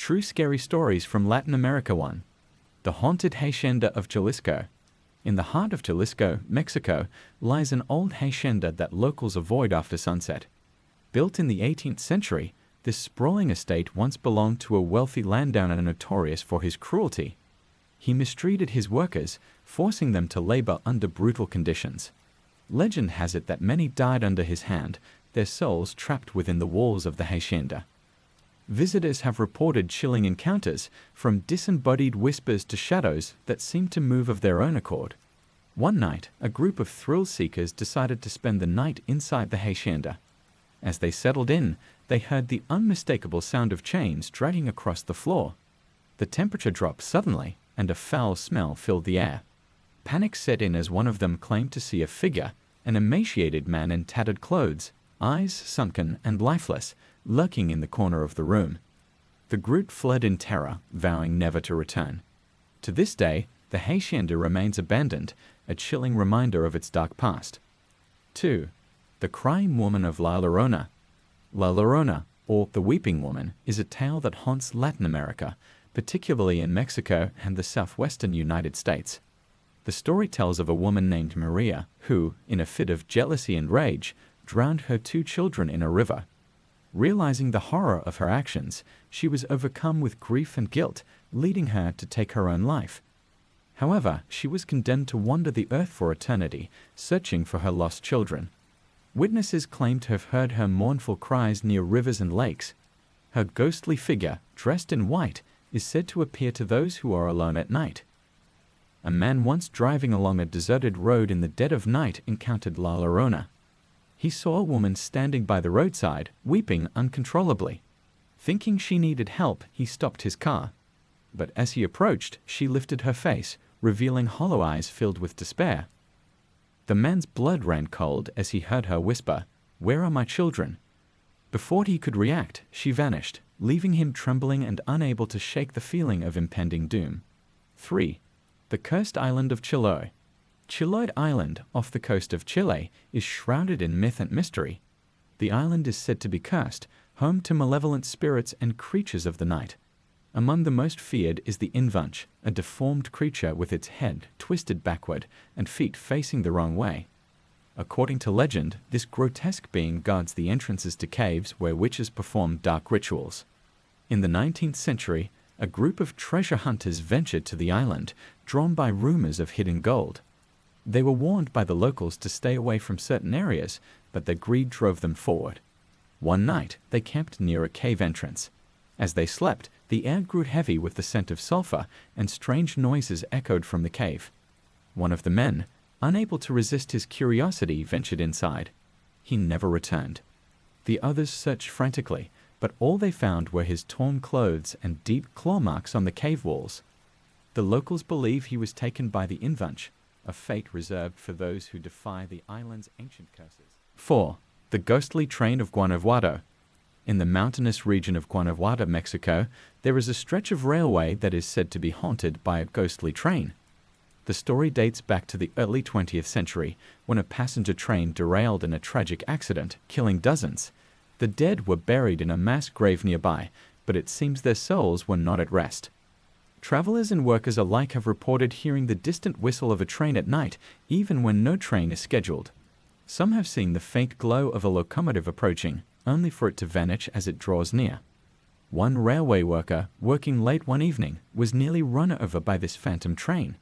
True Scary Stories from Latin America 1. The Haunted Hacienda of Jalisco. In the heart of Jalisco, Mexico, lies an old hacienda that locals avoid after sunset. Built in the 18th century, this sprawling estate once belonged to a wealthy landowner notorious for his cruelty. He mistreated his workers, forcing them to labor under brutal conditions. Legend has it that many died under his hand, their souls trapped within the walls of the hacienda. Visitors have reported chilling encounters, from disembodied whispers to shadows that seem to move of their own accord. One night, a group of thrill-seekers decided to spend the night inside the hacienda. As they settled in, they heard the unmistakable sound of chains dragging across the floor. The temperature dropped suddenly, and a foul smell filled the air. Panic set in as one of them claimed to see a figure, an emaciated man in tattered clothes, eyes sunken and lifeless, lurking in the corner of the room. The group fled in terror, vowing never to return. To this day, the hacienda remains abandoned, a chilling reminder of its dark past. 2. The Crying Woman of La Llorona. La Llorona, or the Weeping Woman, is a tale that haunts Latin America, particularly in Mexico and the southwestern United States. The story tells of a woman named Maria who, in a fit of jealousy and rage, drowned her 2 children in a river. Realizing the horror of her actions, she was overcome with grief and guilt, leading her to take her own life. However, she was condemned to wander the earth for eternity, searching for her lost children. Witnesses claim to have heard her mournful cries near rivers and lakes. Her ghostly figure, dressed in white, is said to appear to those who are alone at night. A man once driving along a deserted road in the dead of night encountered La Llorona. He saw a woman standing by the roadside, weeping uncontrollably. Thinking she needed help, he stopped his car. But as he approached, she lifted her face, revealing hollow eyes filled with despair. The man's blood ran cold as he heard her whisper, "Where are my children?" Before he could react, she vanished, leaving him trembling and unable to shake the feeling of impending doom. 3. The Cursed Island of Chiloé. Chiloé Island, off the coast of Chile, is shrouded in myth and mystery. The island is said to be cursed, home to malevolent spirits and creatures of the night. Among the most feared is the Invanch, a deformed creature with its head twisted backward and feet facing the wrong way. According to legend, this grotesque being guards the entrances to caves where witches perform dark rituals. In the 19th century, a group of treasure hunters ventured to the island, drawn by rumors of hidden gold. They were warned by the locals to stay away from certain areas, but their greed drove them forward. One night, they camped near a cave entrance. As they slept, the air grew heavy with the scent of sulfur, and strange noises echoed from the cave. One of the men, unable to resist his curiosity, ventured inside. He never returned. The others searched frantically, but all they found were his torn clothes and deep claw marks on the cave walls. The locals believe he was taken by the Invanch, a fate reserved for those who defy the island's ancient curses. 4. The Ghostly Train of Guanajuato. In the mountainous region of Guanajuato, Mexico, there is a stretch of railway that is said to be haunted by a ghostly train. The story dates back to the early 20th century, when a passenger train derailed in a tragic accident, killing dozens. The dead were buried in a mass grave nearby, but it seems their souls were not at rest. Travelers and workers alike have reported hearing the distant whistle of a train at night, even when no train is scheduled. Some have seen the faint glow of a locomotive approaching, only for it to vanish as it draws near. One railway worker, working late one evening, was nearly run over by this phantom train.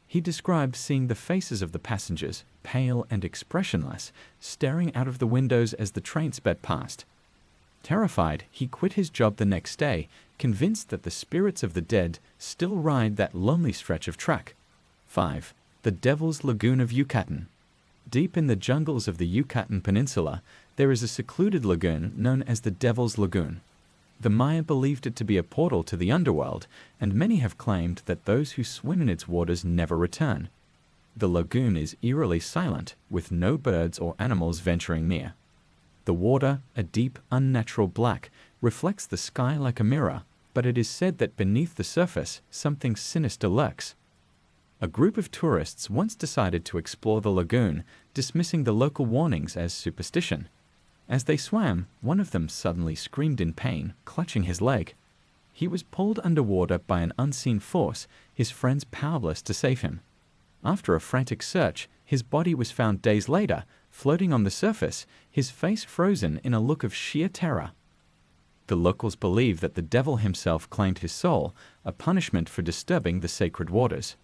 He described seeing the faces of the passengers, pale and expressionless, staring out of the windows as the train sped past. Terrified, he quit his job the next day, convinced that the spirits of the dead still ride that lonely stretch of track. 5. The Devil's Lagoon of Yucatan. Deep in the jungles of the Yucatan Peninsula, there is a secluded lagoon known as the Devil's Lagoon. The Maya believed it to be a portal to the underworld, and many have claimed that those who swim in its waters never return. The lagoon is eerily silent, with no birds or animals venturing near. The water, a deep, unnatural black, reflects the sky like a mirror, but it is said that beneath the surface, something sinister lurks. A group of tourists once decided to explore the lagoon, dismissing the local warnings as superstition. As they swam, one of them suddenly screamed in pain, clutching his leg. He was pulled underwater by an unseen force, his friends powerless to save him. After a frantic search, his body was found days later, floating on the surface, his face frozen in a look of sheer terror. The locals believe that the devil himself claimed his soul, a punishment for disturbing the sacred waters.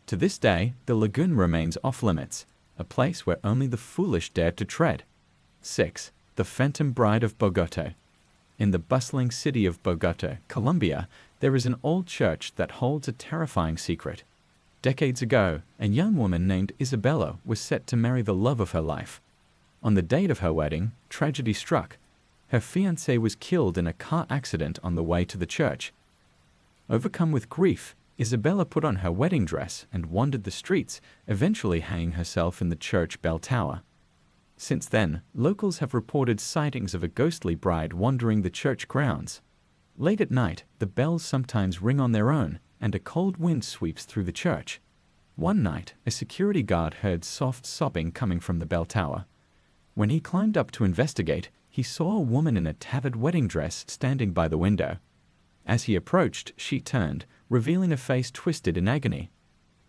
To this day, the lagoon remains off-limits, a place where only the foolish dare to tread. 6. The Phantom Bride of Bogotá. In the bustling city of Bogotá, Colombia, there is an old church that holds a terrifying secret. Decades ago, a young woman named Isabella was set to marry the love of her life. On the date of her wedding, tragedy struck. Her fiancé was killed in a car accident on the way to the church. Overcome with grief, Isabella put on her wedding dress and wandered the streets, eventually hanging herself in the church bell tower. Since then, locals have reported sightings of a ghostly bride wandering the church grounds. Late at night, the bells sometimes ring on their own, and a cold wind sweeps through the church. One night, a security guard heard soft sobbing coming from the bell tower. When he climbed up to investigate, he saw a woman in a tattered wedding dress standing by the window. As he approached, she turned, revealing a face twisted in agony.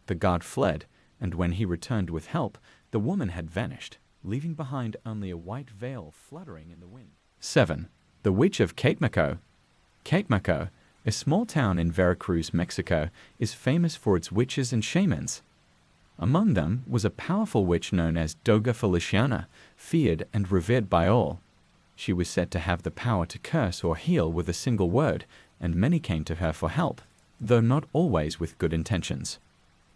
The guard fled, and when he returned with help, the woman had vanished, leaving behind only a white veil fluttering in the wind. 7. The Witch of Catemaco. Catemaco, a small town in Veracruz, Mexico, is famous for its witches and shamans. Among them was a powerful witch known as Doga Feliciana, feared and revered by all. She was said to have the power to curse or heal with a single word, and many came to her for help, though not always with good intentions.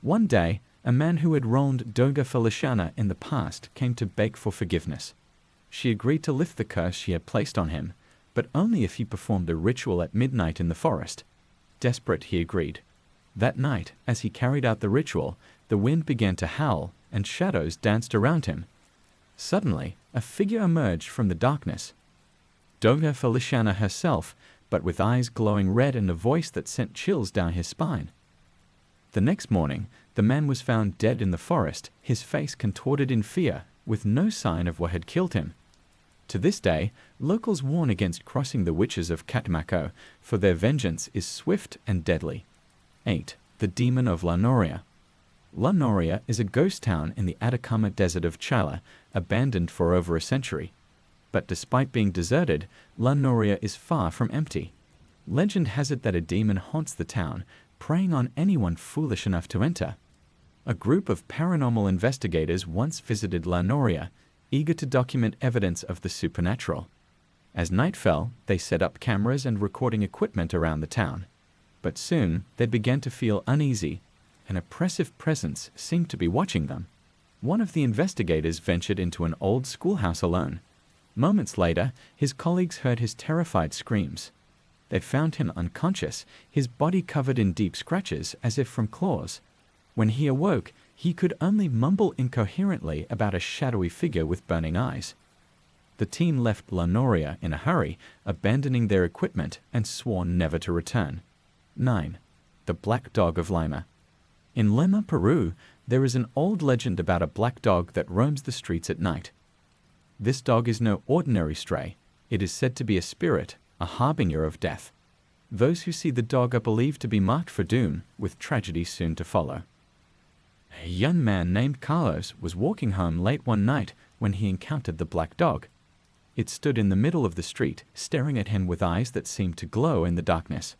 One day, a man who had wronged Doga Feliciana in the past came to beg for forgiveness. She agreed to lift the curse she had placed on him, but only if he performed a ritual at midnight in the forest. Desperate, he agreed. That night, as he carried out the ritual, the wind began to howl, and shadows danced around him. Suddenly, a figure emerged from the darkness. Doga Feliciana herself, but with eyes glowing red and a voice that sent chills down his spine. The next morning, the man was found dead in the forest, his face contorted in fear, with no sign of what had killed him. To this day, locals warn against crossing the witches of Catemaco, for their vengeance is swift and deadly. 8. The Demon of La Noria. La Noria is a ghost town in the Atacama Desert of Chile, abandoned for over a century. But despite being deserted, La Noria is far from empty. Legend has it that a demon haunts the town, preying on anyone foolish enough to enter. A group of paranormal investigators once visited La Noria, eager to document evidence of the supernatural. As night fell, they set up cameras and recording equipment around the town. But soon, they began to feel uneasy. An oppressive presence seemed to be watching them. One of the investigators ventured into an old schoolhouse alone. Moments later, his colleagues heard his terrified screams. They found him unconscious, his body covered in deep scratches as if from claws. When he awoke, he could only mumble incoherently about a shadowy figure with burning eyes. The team left La Noria in a hurry, abandoning their equipment and swore never to return. 9. The Black Dog of Lima. In Lima, Peru, there is an old legend about a black dog that roams the streets at night. This dog is no ordinary stray. It is said to be a spirit, a harbinger of death. Those who see the dog are believed to be marked for doom, with tragedy soon to follow. A young man named Carlos was walking home late one night when he encountered the black dog. It stood in the middle of the street, staring at him with eyes that seemed to glow in the darkness.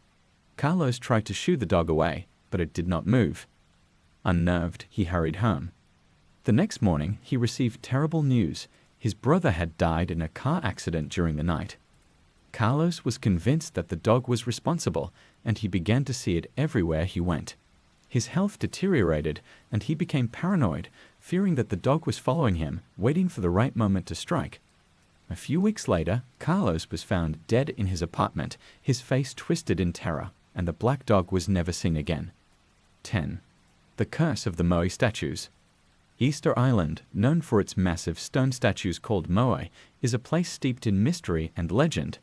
Carlos tried to shoo the dog away, but it did not move. Unnerved, he hurried home. The next morning, he received terrible news. His brother had died in a car accident during the night. Carlos was convinced that the dog was responsible, and he began to see it everywhere he went. His health deteriorated, and he became paranoid, fearing that the dog was following him, waiting for the right moment to strike. A few weeks later, Carlos was found dead in his apartment, his face twisted in terror, and the black dog was never seen again. 10. The Curse of the Moai Statues. Easter Island, known for its massive stone statues called moai, is a place steeped in mystery and legend.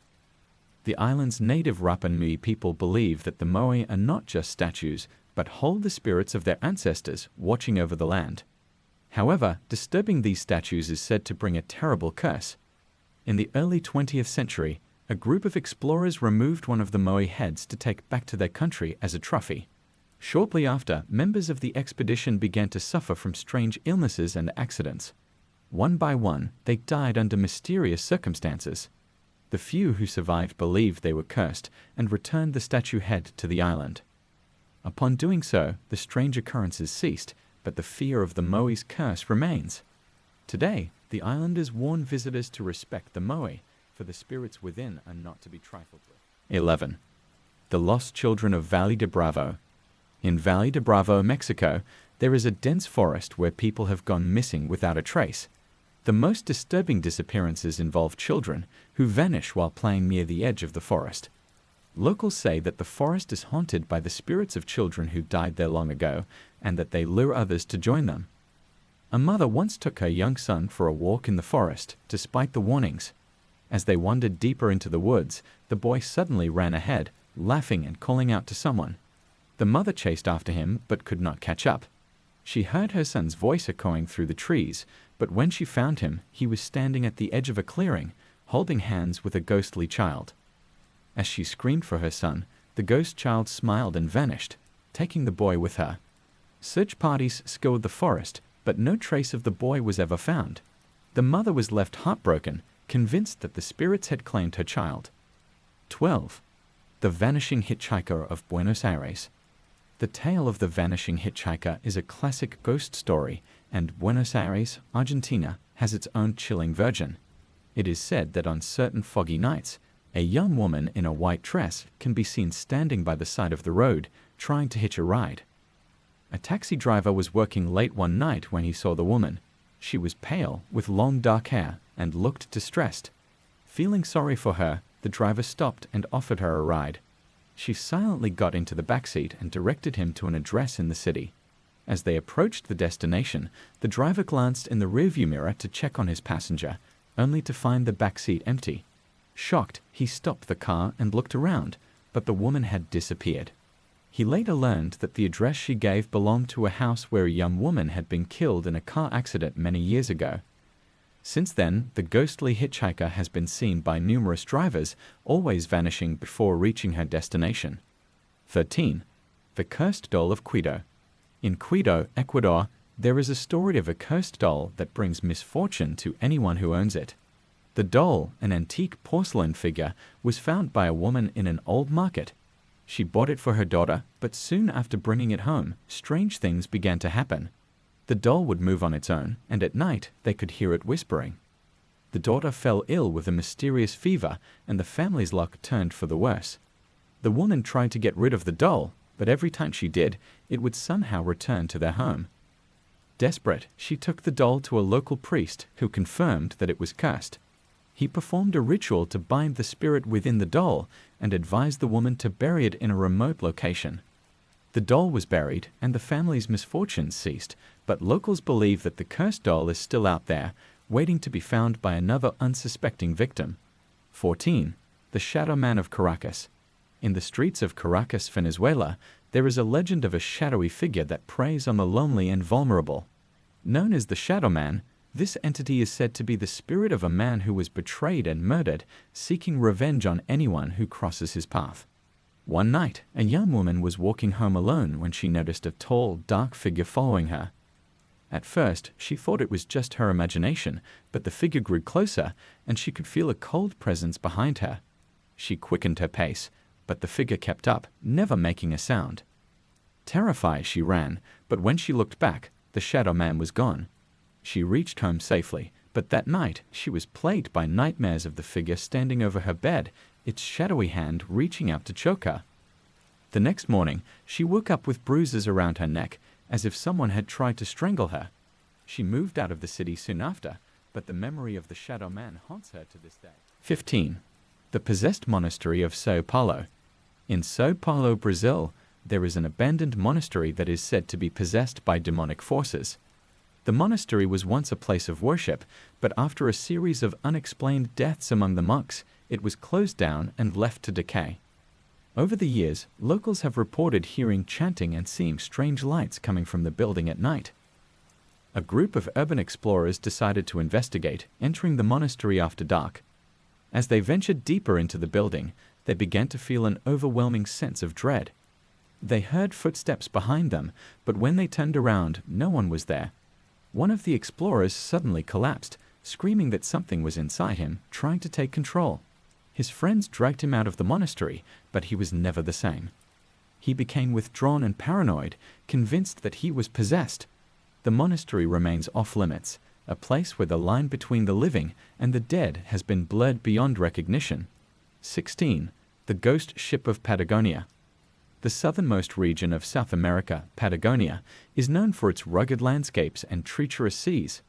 The island's native Rapa Nui people believe that the moai are not just statues, but hold the spirits of their ancestors watching over the land. However, disturbing these statues is said to bring a terrible curse. In the early 20th century, A group of explorers removed one of the moai heads to take back to their country as a trophy. Shortly after, members of the expedition began to suffer from strange illnesses and accidents. One by one, they died under mysterious circumstances. The few who survived believed they were cursed and returned the statue head to the island. Upon doing so, the strange occurrences ceased, but the fear of the moai's curse remains. Today, the islanders warn visitors to respect the moai, for the spirits within are not to be trifled with. 11. The Lost Children of Valle de Bravo. In Valle de Bravo, Mexico, there is a dense forest where people have gone missing without a trace. The most disturbing disappearances involve children who vanish while playing near the edge of the forest. Locals say that the forest is haunted by the spirits of children who died there long ago, and that they lure others to join them. A mother once took her young son for a walk in the forest, despite the warnings. As they wandered deeper into the woods, the boy suddenly ran ahead, laughing and calling out to someone. The mother chased after him, but could not catch up. She heard her son's voice echoing through the trees, but when she found him, he was standing at the edge of a clearing, holding hands with a ghostly child. As she screamed for her son, the ghost child smiled and vanished, taking the boy with her. Search parties scoured the forest, but no trace of the boy was ever found. The mother was left heartbroken, convinced that the spirits had claimed her child. 12. The Vanishing Hitchhiker of Buenos Aires. The tale of the vanishing hitchhiker is a classic ghost story, and Buenos Aires, Argentina, has its own chilling version. It is said that on certain foggy nights, a young woman in a white dress can be seen standing by the side of the road, trying to hitch a ride. A taxi driver was working late one night when he saw the woman. She was pale, with long dark hair, and looked distressed. Feeling sorry for her, the driver stopped and offered her a ride. She silently got into the backseat and directed him to an address in the city. As they approached the destination, the driver glanced in the rearview mirror to check on his passenger, only to find the backseat empty. Shocked, he stopped the car and looked around, but the woman had disappeared. He later learned that the address she gave belonged to a house where a young woman had been killed in a car accident many years ago. Since then, the ghostly hitchhiker has been seen by numerous drivers, always vanishing before reaching her destination. 13. The Cursed Doll of Quito. In Quito, Ecuador, there is a story of a cursed doll that brings misfortune to anyone who owns it. The doll, an antique porcelain figure, was found by a woman in an old market. She bought it for her daughter, but soon after bringing it home, strange things began to happen. The doll would move on its own, and at night they could hear it whispering. The daughter fell ill with a mysterious fever, and the family's luck turned for the worse. The woman tried to get rid of the doll, but every time she did, it would somehow return to their home. Desperate, she took the doll to a local priest who confirmed that it was cursed. He performed a ritual to bind the spirit within the doll and advised the woman to bury it in a remote location. The doll was buried and the family's misfortunes ceased, but locals believe that the cursed doll is still out there, waiting to be found by another unsuspecting victim. 14. The Shadow Man of Caracas. In the streets of Caracas, Venezuela, there is a legend of a shadowy figure that preys on the lonely and vulnerable. Known as the Shadow Man, this entity is said to be the spirit of a man who was betrayed and murdered, seeking revenge on anyone who crosses his path. One night, a young woman was walking home alone when she noticed a tall, dark figure following her. At first, she thought it was just her imagination, but the figure grew closer, and she could feel a cold presence behind her. She quickened her pace, but the figure kept up, never making a sound. Terrified, she ran, but when she looked back, the Shadow Man was gone. She reached home safely, but that night she was plagued by nightmares of the figure standing over her bed, its shadowy hand reaching out to choke her. The next morning, she woke up with bruises around her neck, as if someone had tried to strangle her. She moved out of the city soon after, but the memory of the Shadow Man haunts her to this day. 15. The Possessed Monastery of São Paulo. In São Paulo, Brazil, there is an abandoned monastery that is said to be possessed by demonic forces. The monastery was once a place of worship, but after a series of unexplained deaths among the monks, it was closed down and left to decay. Over the years, locals have reported hearing chanting and seeing strange lights coming from the building at night. A group of urban explorers decided to investigate, entering the monastery after dark. As they ventured deeper into the building, they began to feel an overwhelming sense of dread. They heard footsteps behind them, but when they turned around, no one was there. One of the explorers suddenly collapsed, screaming that something was inside him, trying to take control. His friends dragged him out of the monastery, but he was never the same. He became withdrawn and paranoid, convinced that he was possessed. The monastery remains off-limits, a place where the line between the living and the dead has been blurred beyond recognition. 16. The Ghost Ship of Patagonia. The southernmost region of South America, Patagonia, is known for its rugged landscapes and treacherous seas.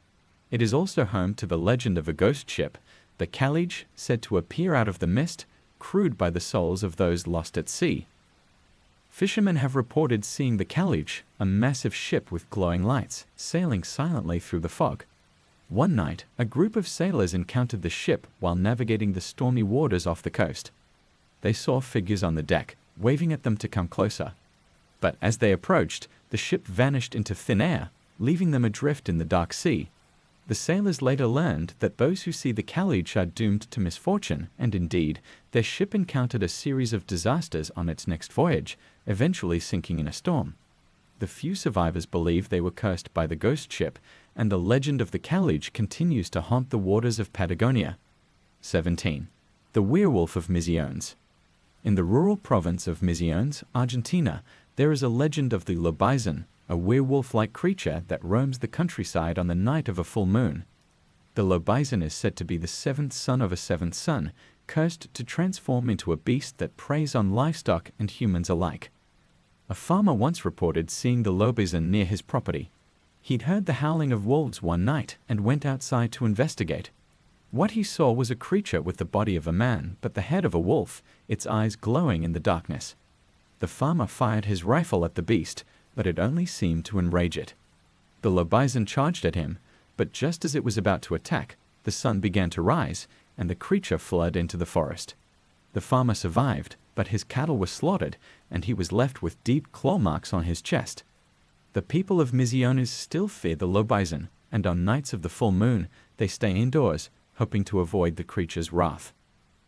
It is also home to the legend of a ghost ship, the Calige, said to appear out of the mist, crewed by the souls of those lost at sea. Fishermen have reported seeing the Calige, a massive ship with glowing lights, sailing silently through the fog. One night, a group of sailors encountered the ship while navigating the stormy waters off the coast. They saw figures on the deck, waving at them to come closer. But as they approached, the ship vanished into thin air, leaving them adrift in the dark sea. The sailors later learned that those who see the Calige are doomed to misfortune, and indeed, their ship encountered a series of disasters on its next voyage, eventually sinking in a storm. The few survivors believe they were cursed by the ghost ship, and the legend of the Calige continues to haunt the waters of Patagonia. 17. The Werewolf of Misiones. In the rural province of Misiones, Argentina, there is a legend of the lobizon, a werewolf-like creature that roams the countryside on the night of a full moon. The lobizon is said to be the seventh son of a seventh son, cursed to transform into a beast that preys on livestock and humans alike. A farmer once reported seeing the lobizon near his property. He'd heard the howling of wolves one night and went outside to investigate. What he saw was a creature with the body of a man, but the head of a wolf, its eyes glowing in the darkness. The farmer fired his rifle at the beast, but it only seemed to enrage it. The lobizon charged at him, but just as it was about to attack, the sun began to rise, and the creature fled into the forest. The farmer survived, but his cattle were slaughtered, and he was left with deep claw marks on his chest. The people of Misiones still fear the lobizon, and on nights of the full moon, they stay indoors, hoping to avoid the creature's wrath.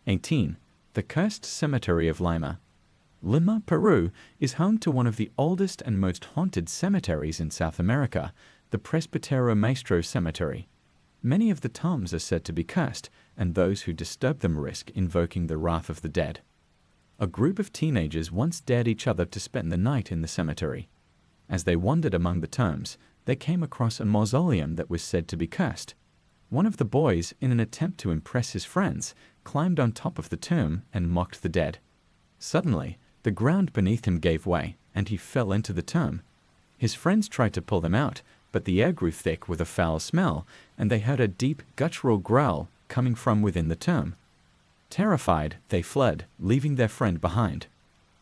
18. The Cursed Cemetery of Lima. Lima, Peru, is home to one of the oldest and most haunted cemeteries in South America, the Presbítero Maestro Cemetery. Many of the tombs are said to be cursed, and those who disturb them risk invoking the wrath of the dead. A group of teenagers once dared each other to spend the night in the cemetery. As they wandered among the tombs, they came across a mausoleum that was said to be cursed. One of the boys, in an attempt to impress his friends, climbed on top of the tomb and mocked the dead. Suddenly, the ground beneath him gave way, and he fell into the tomb. His friends tried to pull them out, but the air grew thick with a foul smell, and they heard a deep, guttural growl coming from within the tomb. Terrified, they fled, leaving their friend behind.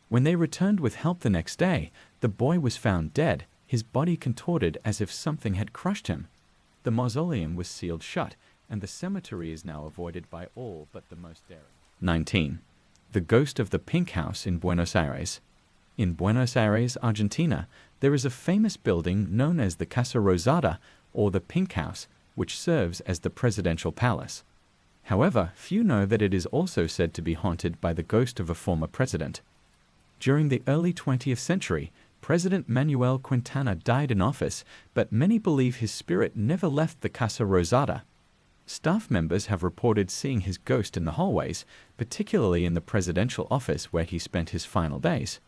When they returned with help the next day, the boy was found dead, his body contorted as if something had crushed him. The mausoleum was sealed shut, and the cemetery is now avoided by all but the most daring. 19. The Ghost of the Pink House in Buenos Aires. In Buenos Aires, Argentina, there is a famous building known as the Casa Rosada, or the Pink House, which serves as the presidential palace. However, few know that it is also said to be haunted by the ghost of a former president. During the early 20th century, President Manuel Quintana died in office, but many believe his spirit never left the Casa Rosada. Staff members have reported seeing his ghost in the hallways, particularly in the presidential office where he spent his final days.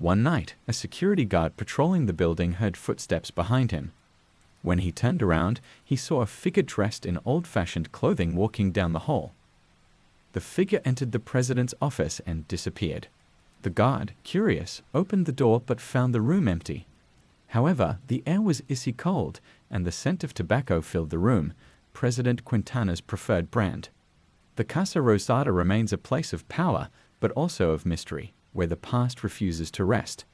One night, a security guard patrolling the building heard footsteps behind him. When he turned around, he saw a figure dressed in old-fashioned clothing walking down the hall. The figure entered the president's office and disappeared. The guard, curious, opened the door but found the room empty. However, the air was icy cold, and the scent of tobacco filled the room, President Quintana's preferred brand. The Casa Rosada remains a place of power, but also of mystery, where the past refuses to rest.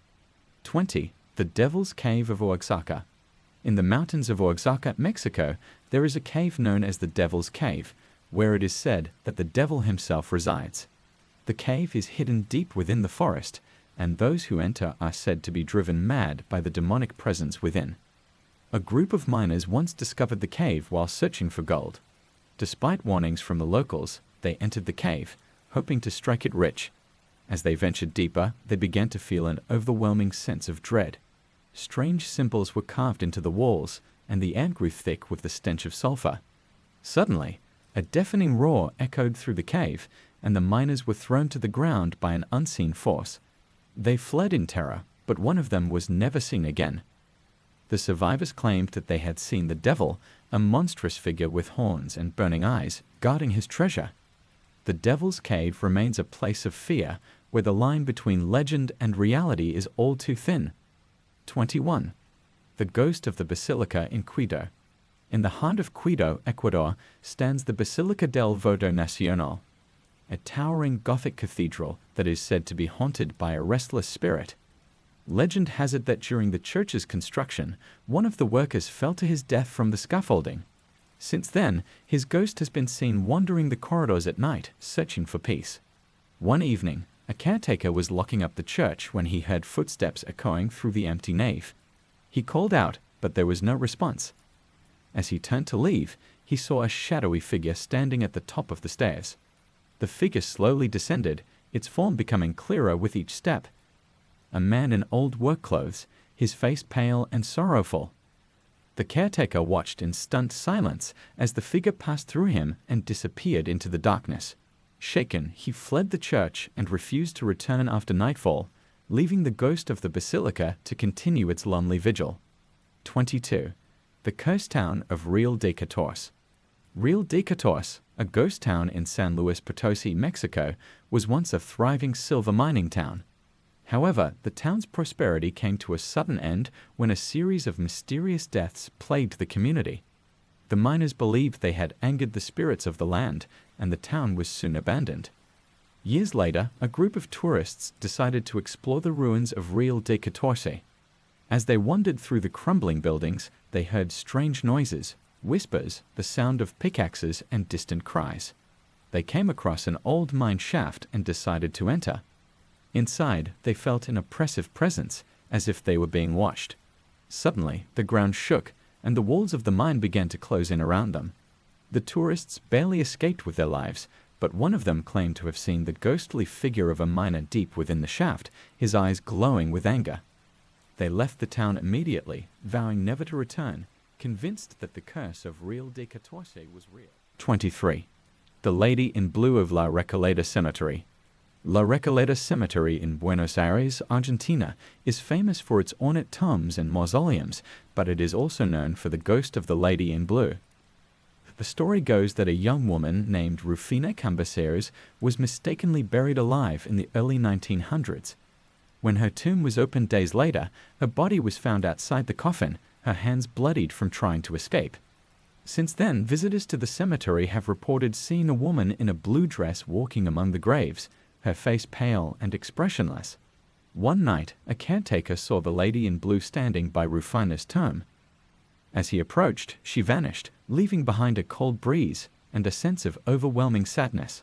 20. The Devil's Cave of Oaxaca. In the mountains of Oaxaca, Mexico, there is a cave known as the Devil's Cave, where it is said that the devil himself resides. The cave is hidden deep within the forest, and those who enter are said to be driven mad by the demonic presence within. A group of miners once discovered the cave while searching for gold. Despite warnings from the locals, They entered the cave, hoping to strike it rich. As they ventured deeper, they began to feel an overwhelming sense of dread. Strange symbols were carved into the walls, and the air grew thick with the stench of sulfur. Suddenly, a deafening roar echoed through the cave, and the miners were thrown to the ground by an unseen force. They fled in terror, but one of them was never seen again. The survivors claimed that they had seen the devil, a monstrous figure with horns and burning eyes, guarding his treasure. The Devil's Cave remains a place of fear, where the line between legend and reality is all too thin. 21. The Ghost of the Basilica in Quito. In the heart of Quito, Ecuador, stands the Basilica del Voto Nacional, a towering Gothic cathedral that is said to be haunted by a restless spirit. Legend has it that during the church's construction, one of the workers fell to his death from the scaffolding. Since then, his ghost has been seen wandering the corridors at night, searching for peace. One evening, a caretaker was locking up the church when he heard footsteps echoing through the empty nave. He called out, but there was no response. As he turned to leave, he saw a shadowy figure standing at the top of the stairs. The figure slowly descended, its form becoming clearer with each step. A man in old work clothes, his face pale and sorrowful. The caretaker watched in stunned silence as the figure passed through him and disappeared into the darkness. Shaken, he fled the church and refused to return after nightfall, leaving the ghost of the basilica to continue its lonely vigil. 22. The Cursed Town of Real de Catorce. Real de Catorce, a ghost town in San Luis Potosi, Mexico, was once a thriving silver mining town. However, the town's prosperity came to a sudden end when a series of mysterious deaths plagued the community. The miners believed they had angered the spirits of the land, and the town was soon abandoned. Years later, a group of tourists decided to explore the ruins of Real de Catorce. As they wandered through the crumbling buildings, they heard strange noises, whispers, the sound of pickaxes, and distant cries. They came across an old mine shaft and decided to enter. Inside, they felt an oppressive presence, as if they were being watched. Suddenly, the ground shook, and the walls of the mine began to close in around them. The tourists barely escaped with their lives, but one of them claimed to have seen the ghostly figure of a miner deep within the shaft, his eyes glowing with anger. They left the town immediately, vowing never to return, convinced that the curse of Real de Catorce was real. 23. The Lady in Blue of La Recoleta Cemetery. La Recoleta Cemetery in Buenos Aires, Argentina, is famous for its ornate tombs and mausoleums, but it is also known for the ghost of the Lady in Blue. The story goes that a young woman named Rufina Cambaceres was mistakenly buried alive in the early 1900s. When her tomb was opened days later, her body was found outside the coffin, her hands bloodied from trying to escape. Since then, visitors to the cemetery have reported seeing a woman in a blue dress walking among the graves, her face pale and expressionless. One night, a caretaker saw the Lady in Blue standing by Rufina's tomb. As he approached, she vanished, leaving behind a cold breeze and a sense of overwhelming sadness.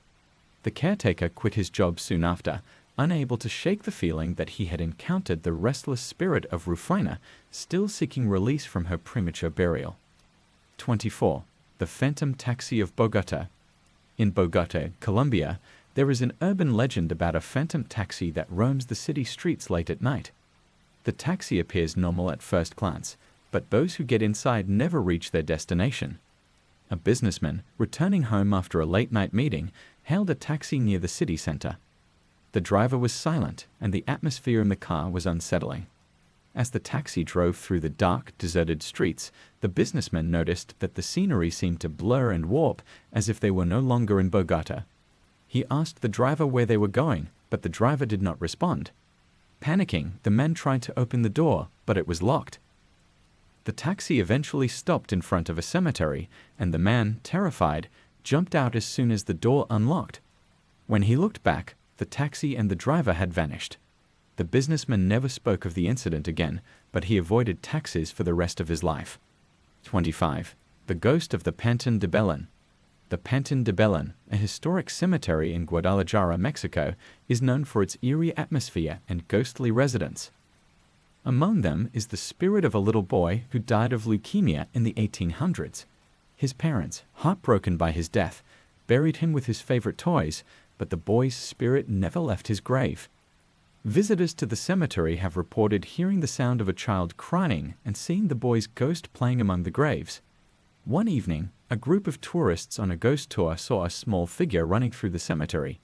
The caretaker quit his job soon after, unable to shake the feeling that he had encountered the restless spirit of Rufina, still seeking release from her premature burial. 24. The Phantom Taxi of Bogota. In Bogota, Colombia, there is an urban legend about a phantom taxi that roams the city streets late at night. The taxi appears normal at first glance, but those who get inside never reach their destination. A businessman, returning home after a late-night meeting, hailed a taxi near the city center. The driver was silent, and the atmosphere in the car was unsettling. As the taxi drove through the dark, deserted streets, the businessman noticed that the scenery seemed to blur and warp as if they were no longer in Bogota. He asked the driver where they were going, but the driver did not respond. Panicking, the man tried to open the door, but it was locked. The taxi eventually stopped in front of a cemetery, and the man, terrified, jumped out as soon as the door unlocked. When he looked back, the taxi and the driver had vanished. The businessman never spoke of the incident again, but he avoided taxis for the rest of his life. 25. The Ghost of the Panteon de Belén. The Panteon de Belén, a historic cemetery in Guadalajara, Mexico, is known for its eerie atmosphere and ghostly residents. Among them is the spirit of a little boy who died of leukemia in the 1800s. His parents, heartbroken by his death, buried him with his favorite toys, but the boy's spirit never left his grave. Visitors to the cemetery have reported hearing the sound of a child crying and seeing the boy's ghost playing among the graves. One evening, a group of tourists on a ghost tour saw a small figure running through the cemetery.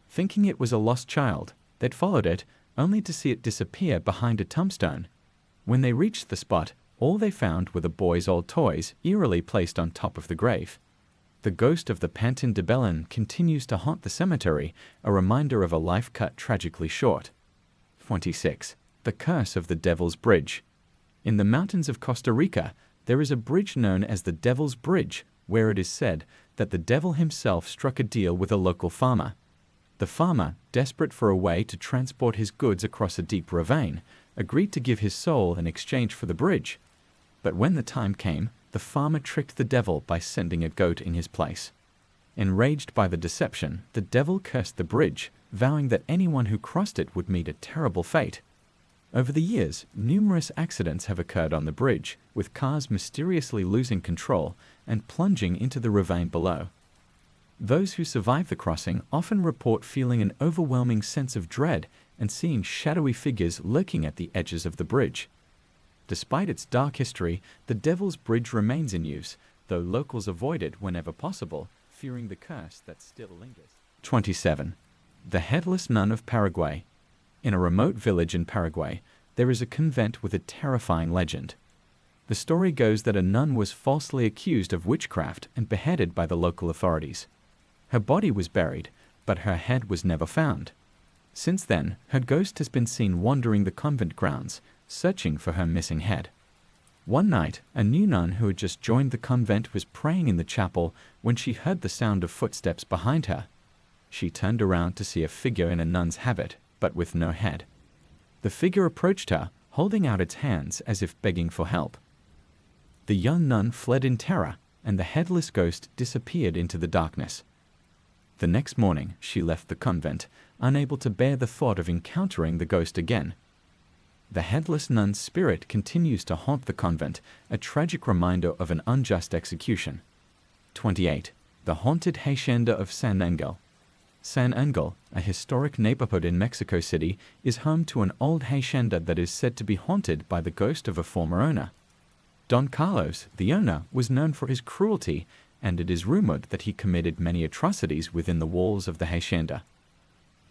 Thinking it was a lost child, they'd followed it, only to see it disappear behind a tombstone. When they reached the spot, all they found were the boy's old toys eerily placed on top of the grave. The ghost of the Pantin de Belen continues to haunt the cemetery, a reminder of a life cut tragically short. 26. The Curse of the Devil's Bridge. In the mountains of Costa Rica, there is a bridge known as the Devil's Bridge, where it is said that the devil himself struck a deal with a local farmer. The farmer, desperate for a way to transport his goods across a deep ravine, agreed to give his soul in exchange for the bridge. But when the time came, the farmer tricked the devil by sending a goat in his place. Enraged by the deception, the devil cursed the bridge, vowing that anyone who crossed it would meet a terrible fate. Over the years, numerous accidents have occurred on the bridge, with cars mysteriously losing control and plunging into the ravine below. Those who survive the crossing often report feeling an overwhelming sense of dread and seeing shadowy figures lurking at the edges of the bridge. Despite its dark history, the Devil's Bridge remains in use, though locals avoid it whenever possible, fearing the curse that still lingers. 27. The Headless Nun of Paraguay. In a remote village in Paraguay, there is a convent with a terrifying legend. The story goes that a nun was falsely accused of witchcraft and beheaded by the local authorities. Her body was buried, but her head was never found. Since then, her ghost has been seen wandering the convent grounds, searching for her missing head. One night, a new nun who had just joined the convent was praying in the chapel when she heard the sound of footsteps behind her. She turned around to see a figure in a nun's habit, but with no head. The figure approached her, holding out its hands as if begging for help. The young nun fled in terror, and the headless ghost disappeared into the darkness. The next morning, she left the convent, unable to bear the thought of encountering the ghost again. The headless nun's spirit continues to haunt the convent, a tragic reminder of an unjust execution. 28. The Haunted Hacienda of San Angel. San Angel, a historic neighborhood in Mexico City, is home to an old hacienda that is said to be haunted by the ghost of a former owner. Don Carlos, the owner, was known for his cruelty, and it is rumored that he committed many atrocities within the walls of the hacienda.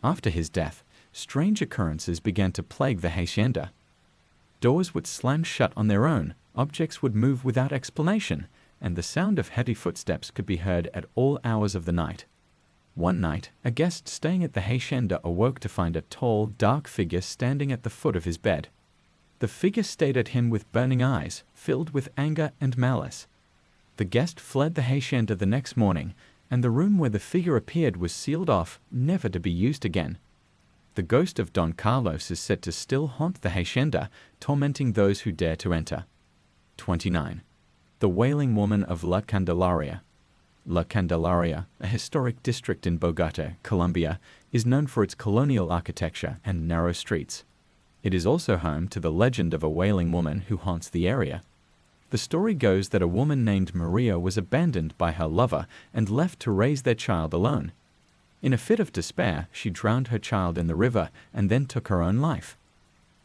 After his death, strange occurrences began to plague the hacienda. Doors would slam shut on their own, objects would move without explanation, and the sound of heavy footsteps could be heard at all hours of the night. One night, a guest staying at the hacienda awoke to find a tall, dark figure standing at the foot of his bed. The figure stared at him with burning eyes, filled with anger and malice. The guest fled the hacienda the next morning, and the room where the figure appeared was sealed off, never to be used again. The ghost of Don Carlos is said to still haunt the hacienda, tormenting those who dare to enter. 29. The Wailing Woman of La Candelaria. La Candelaria, a historic district in Bogota, Colombia, is known for its colonial architecture and narrow streets. It is also home to the legend of a wailing woman who haunts the area. The story goes that a woman named Maria was abandoned by her lover and left to raise their child alone. In a fit of despair, she drowned her child in the river and then took her own life.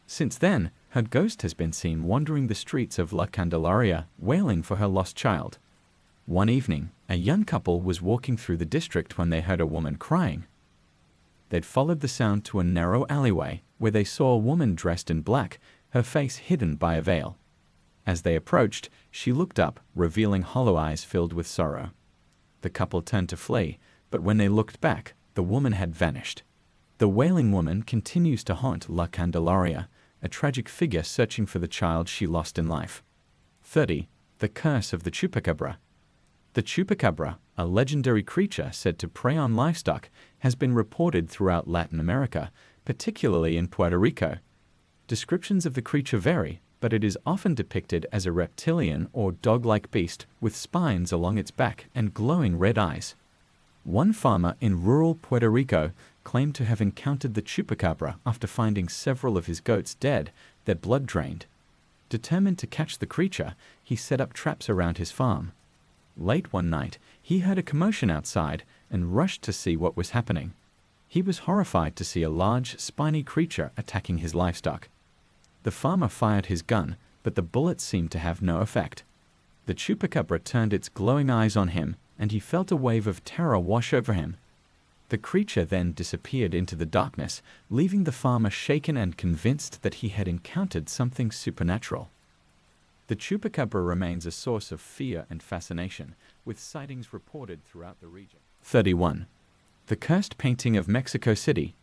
Since then, her ghost has been seen wandering the streets of La Candelaria, wailing for her lost child. One evening, a young couple was walking through the district when they heard a woman crying. They'd followed the sound to a narrow alleyway where they saw a woman dressed in black, her face hidden by a veil. As they approached, she looked up, revealing hollow eyes filled with sorrow. The couple turned to flee, but when they looked back, the woman had vanished. The wailing woman continues to haunt La Candelaria, a tragic figure searching for the child she lost in life. 30. The Curse of the Chupacabra. The chupacabra, a legendary creature said to prey on livestock, has been reported throughout Latin America, particularly in Puerto Rico. Descriptions of the creature vary, but it is often depicted as a reptilian or dog-like beast with spines along its back and glowing red eyes. One farmer in rural Puerto Rico claimed to have encountered the chupacabra after finding several of his goats dead, their blood drained. Determined to catch the creature, he set up traps around his farm. Late one night, he He heard a commotion outside and rushed to see what was happening. He was horrified to see a large, spiny creature attacking his livestock. The farmer fired his gun, but the bullets seemed to have no effect. The chupacabra turned its glowing eyes on him, and he felt a wave of terror wash over him. The creature then disappeared into the darkness, leaving the farmer shaken and convinced that he had encountered something supernatural. The chupacabra remains a source of fear and fascination, with sightings reported throughout the region. 31. The Cursed Painting of Mexico City.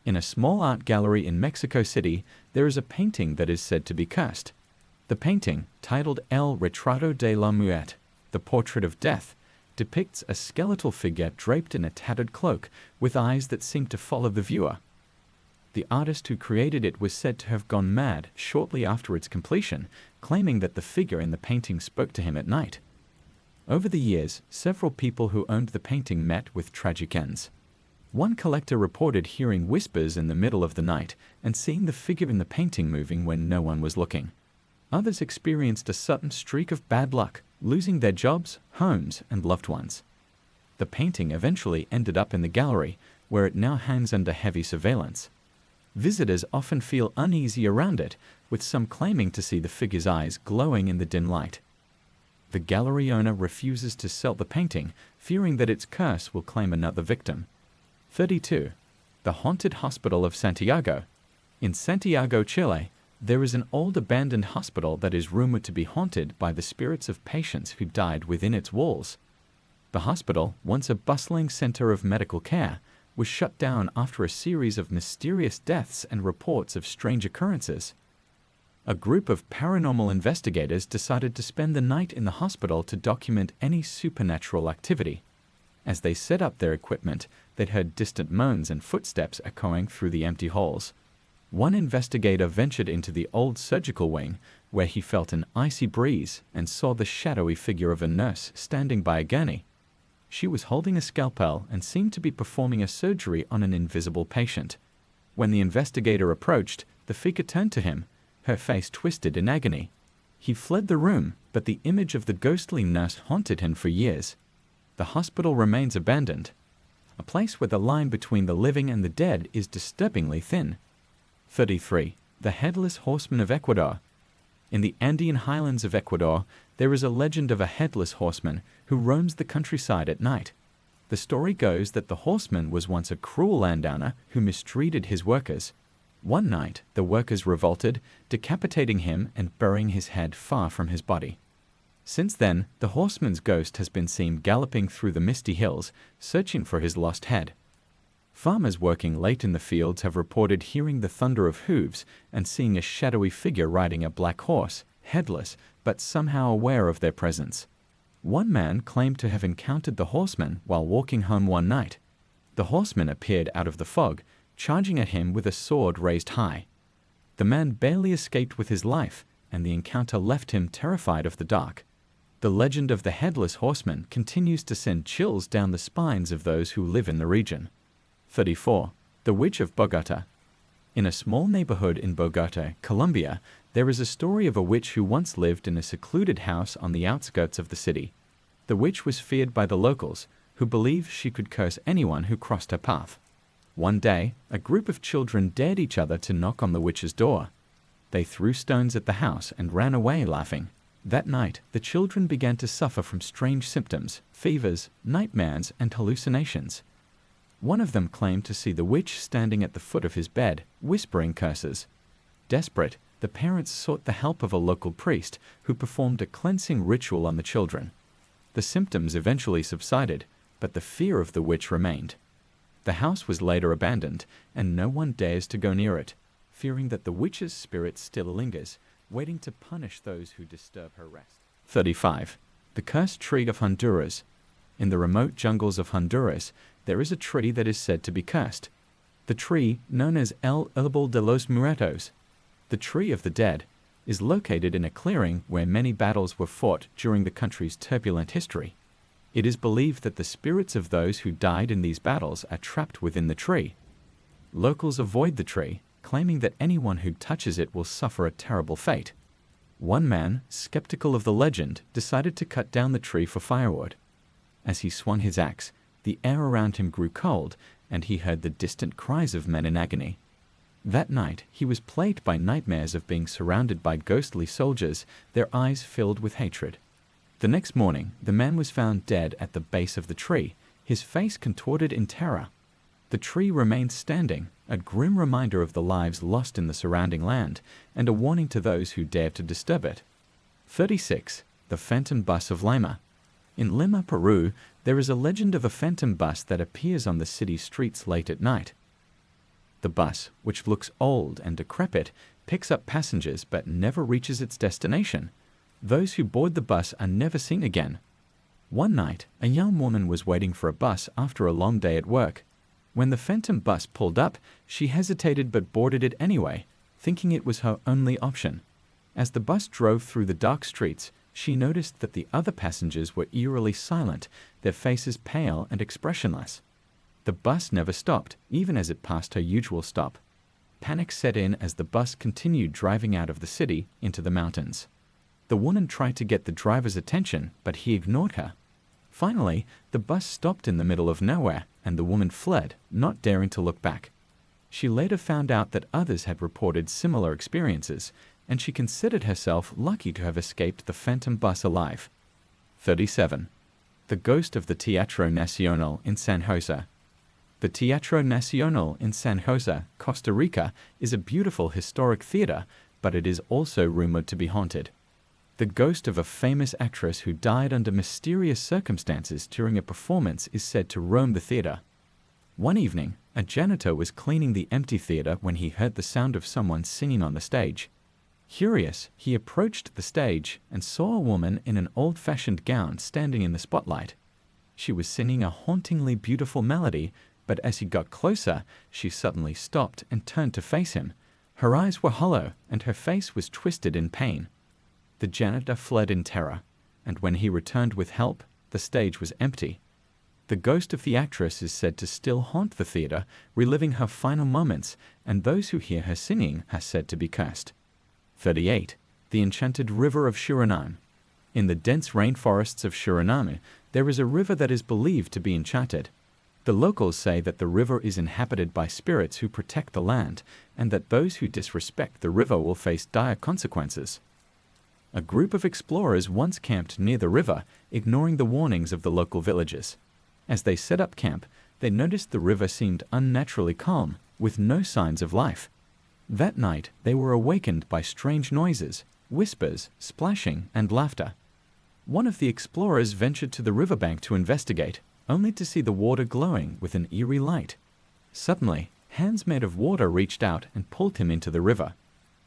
In a small art gallery in Mexico City, there is a painting that is said to be cursed. The painting, titled El Retrato de la Muerte, the Portrait of Death, depicts a skeletal figure draped in a tattered cloak, with eyes that seem to follow the viewer. The artist who created it was said to have gone mad shortly after its completion, claiming that the figure in the painting spoke to him at night. Over the years, several people who owned the painting met with tragic ends. One collector reported hearing whispers in the middle of the night and seeing the figure in the painting moving when no one was looking. Others experienced a sudden streak of bad luck, losing their jobs, homes, and loved ones. The painting eventually ended up in the gallery, where it now hangs under heavy surveillance. Visitors often feel uneasy around it, with some claiming to see the figure's eyes glowing in the dim light. The gallery owner refuses to sell the painting, fearing that its curse will claim another victim. 32. The Haunted Hospital of Santiago. In Santiago, Chile, there is an old abandoned hospital that is rumored to be haunted by the spirits of patients who died within its walls. The hospital, once a bustling center of medical care, was shut down after a series of mysterious deaths and reports of strange occurrences. A group of paranormal investigators decided to spend the night in the hospital to document any supernatural activity. As they set up their equipment, they'd heard distant moans and footsteps echoing through the empty halls. One investigator ventured into the old surgical wing, where he felt an icy breeze and saw the shadowy figure of a nurse standing by a gurney. She was holding a scalpel and seemed to be performing a surgery on an invisible patient. When the investigator approached, the figure turned to him, her face twisted in agony. He fled the room, but the image of the ghostly nurse haunted him for years. The hospital remains abandoned, a place where the line between the living and the dead is disturbingly thin. 33. The Headless Horseman of Ecuador. In the Andean highlands of Ecuador, there is a legend of a headless horseman who roams the countryside at night. The story goes that the horseman was once a cruel landowner who mistreated his workers. One night, the workers revolted, decapitating him and burying his head far from his body. Since then, the horseman's ghost has been seen galloping through the misty hills, searching for his lost head. Farmers working late in the fields have reported hearing the thunder of hooves and seeing a shadowy figure riding a black horse, headless, but somehow aware of their presence. One man claimed to have encountered the horseman while walking home one night. The horseman appeared out of the fog, charging at him with a sword raised high. The man barely escaped with his life, and the encounter left him terrified of the dark. The legend of the headless horseman continues to send chills down the spines of those who live in the region. 34. The Witch of Bogota. In a small neighborhood in Bogota, Colombia, there is a story of a witch who once lived in a secluded house on the outskirts of the city. The witch was feared by the locals, who believed she could curse anyone who crossed her path. One day, a group of children dared each other to knock on the witch's door. They threw stones at the house and ran away laughing. That night, the children began to suffer from strange symptoms, fevers, nightmares, and hallucinations. One of them claimed to see the witch standing at the foot of his bed, whispering curses. Desperate, the parents sought the help of a local priest who performed a cleansing ritual on the children. The symptoms eventually subsided, but the fear of the witch remained. The house was later abandoned, and no one dares to go near it, fearing that the witch's spirit still lingers, waiting to punish those who disturb her rest. 35. The Cursed Tree of Honduras. In the remote jungles of Honduras, there is a tree that is said to be cursed. The tree, known as El Árbol de los Muertos, the Tree of the Dead, is located in a clearing where many battles were fought during the country's turbulent history. It is believed that the spirits of those who died in these battles are trapped within the tree. Locals avoid the tree, claiming that anyone who touches it will suffer a terrible fate. One man, skeptical of the legend, decided to cut down the tree for firewood. As he swung his axe, the air around him grew cold, and he heard the distant cries of men in agony. That night, he was plagued by nightmares of being surrounded by ghostly soldiers, their eyes filled with hatred. The next morning, the man was found dead at the base of the tree, his face contorted in terror. The tree remained standing, a grim reminder of the lives lost in the surrounding land, and a warning to those who dared to disturb it. 36. The Phantom Bus of Lima. In Lima, Peru, there is a legend of a phantom bus that appears on the city's streets late at night. The bus, which looks old and decrepit, picks up passengers but never reaches its destination. Those who board the bus are never seen again. One night, a young woman was waiting for a bus after a long day at work. When the phantom bus pulled up, she hesitated but boarded it anyway, thinking it was her only option. As the bus drove through the dark streets, she noticed that the other passengers were eerily silent, their faces pale and expressionless. The bus never stopped, even as it passed her usual stop. Panic set in as the bus continued driving out of the city into the mountains. The woman tried to get the driver's attention, but he ignored her. Finally, the bus stopped in the middle of nowhere, and the woman fled, not daring to look back. She later found out that others had reported similar experiences, and she considered herself lucky to have escaped the phantom bus alive. 37. The Ghost of the Teatro Nacional in San Jose. The Teatro Nacional in San Jose, Costa Rica, is a beautiful historic theater, but it is also rumored to be haunted. The ghost of a famous actress who died under mysterious circumstances during a performance is said to roam the theater. One evening, a janitor was cleaning the empty theater when he heard the sound of someone singing on the stage. Curious, he approached the stage and saw a woman in an old-fashioned gown standing in the spotlight. She was singing a hauntingly beautiful melody, but as he got closer, she suddenly stopped and turned to face him. Her eyes were hollow, and her face was twisted in pain. The janitor fled in terror, and when he returned with help, the stage was empty. The ghost of the actress is said to still haunt the theater, reliving her final moments, and those who hear her singing are said to be cursed. 38. The Enchanted River of Suriname. In the dense rainforests of Suriname, there is a river that is believed to be enchanted. The locals say that the river is inhabited by spirits who protect the land, and that those who disrespect the river will face dire consequences. A group of explorers once camped near the river, ignoring the warnings of the local villagers. As they set up camp, they noticed the river seemed unnaturally calm, with no signs of life. That night, they were awakened by strange noises, whispers, splashing, and laughter. One of the explorers ventured to the riverbank to investigate, only to see the water glowing with an eerie light. Suddenly, hands made of water reached out and pulled him into the river.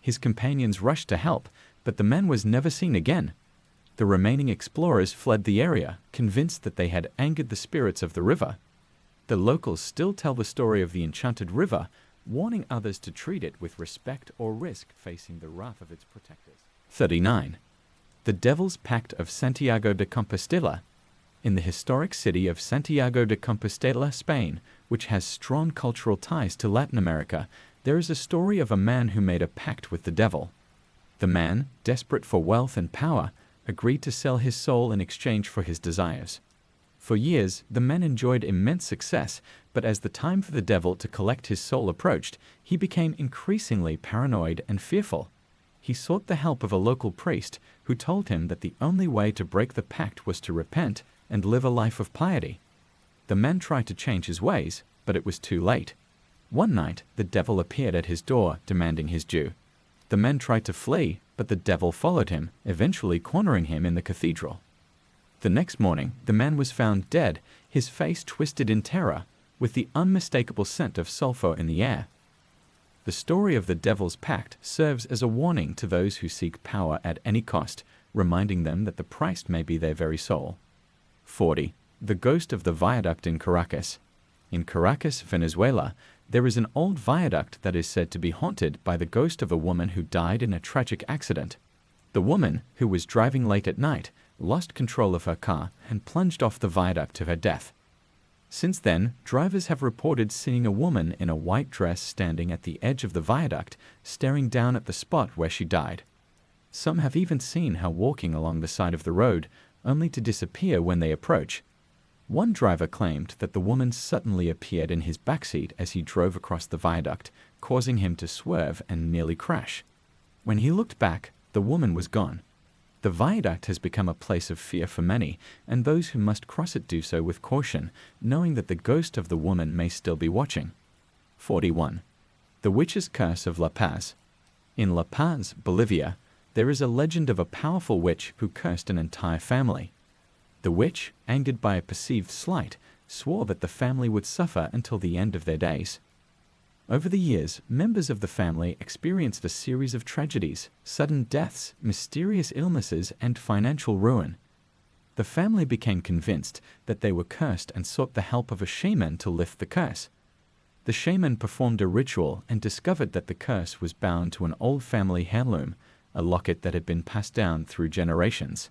His companions rushed to help, but the man was never seen again. The remaining explorers fled the area, convinced that they had angered the spirits of the river. The locals still tell the story of the enchanted river, warning others to treat it with respect or risk facing the wrath of its protectors. 39. The Devil's Pact of Santiago de Compostela. In the historic city of Santiago de Compostela, Spain, which has strong cultural ties to Latin America, there is a story of a man who made a pact with the devil. The man, desperate for wealth and power, agreed to sell his soul in exchange for his desires. For years, the man enjoyed immense success, but as the time for the devil to collect his soul approached, he became increasingly paranoid and fearful. He sought the help of a local priest, who told him that the only way to break the pact was to repent and live a life of piety. The man tried to change his ways, but it was too late. One night, the devil appeared at his door, demanding his due. The man tried to flee, but the devil followed him, eventually cornering him in the cathedral. The next morning, the man was found dead, his face twisted in terror, with the unmistakable scent of sulfur in the air. The story of the Devil's Pact serves as a warning to those who seek power at any cost, reminding them that the price may be their very soul. 40. The Ghost of the Viaduct in Caracas. In Caracas, Venezuela, there is an old viaduct that is said to be haunted by the ghost of a woman who died in a tragic accident. The woman, who was driving late at night, lost control of her car and plunged off the viaduct to her death. Since then, drivers have reported seeing a woman in a white dress standing at the edge of the viaduct, staring down at the spot where she died. Some have even seen her walking along the side of the road, only to disappear when they approach. One driver claimed that the woman suddenly appeared in his backseat as he drove across the viaduct, causing him to swerve and nearly crash. When he looked back, the woman was gone. The viaduct has become a place of fear for many, and those who must cross it do so with caution, knowing that the ghost of the woman may still be watching. 41. The Witch's Curse of La Paz. In La Paz, Bolivia, there is a legend of a powerful witch who cursed an entire family. The witch, angered by a perceived slight, swore that the family would suffer until the end of their days. Over the years, members of the family experienced a series of tragedies, sudden deaths, mysterious illnesses, and financial ruin. The family became convinced that they were cursed and sought the help of a shaman to lift the curse. The shaman performed a ritual and discovered that the curse was bound to an old family heirloom, a locket that had been passed down through generations.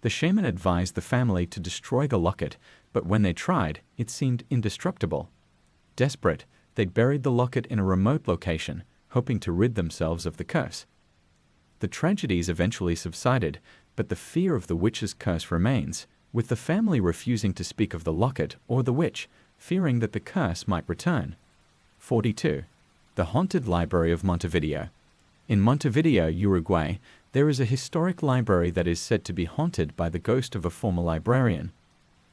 The shaman advised the family to destroy the locket, but when they tried, it seemed indestructible. Desperate, they buried the locket in a remote location, hoping to rid themselves of the curse. The tragedies eventually subsided, but the fear of the witch's curse remains, with the family refusing to speak of the locket or the witch, fearing that the curse might return. 42. The Haunted Library of Montevideo. In Montevideo, Uruguay, there is a historic library that is said to be haunted by the ghost of a former librarian.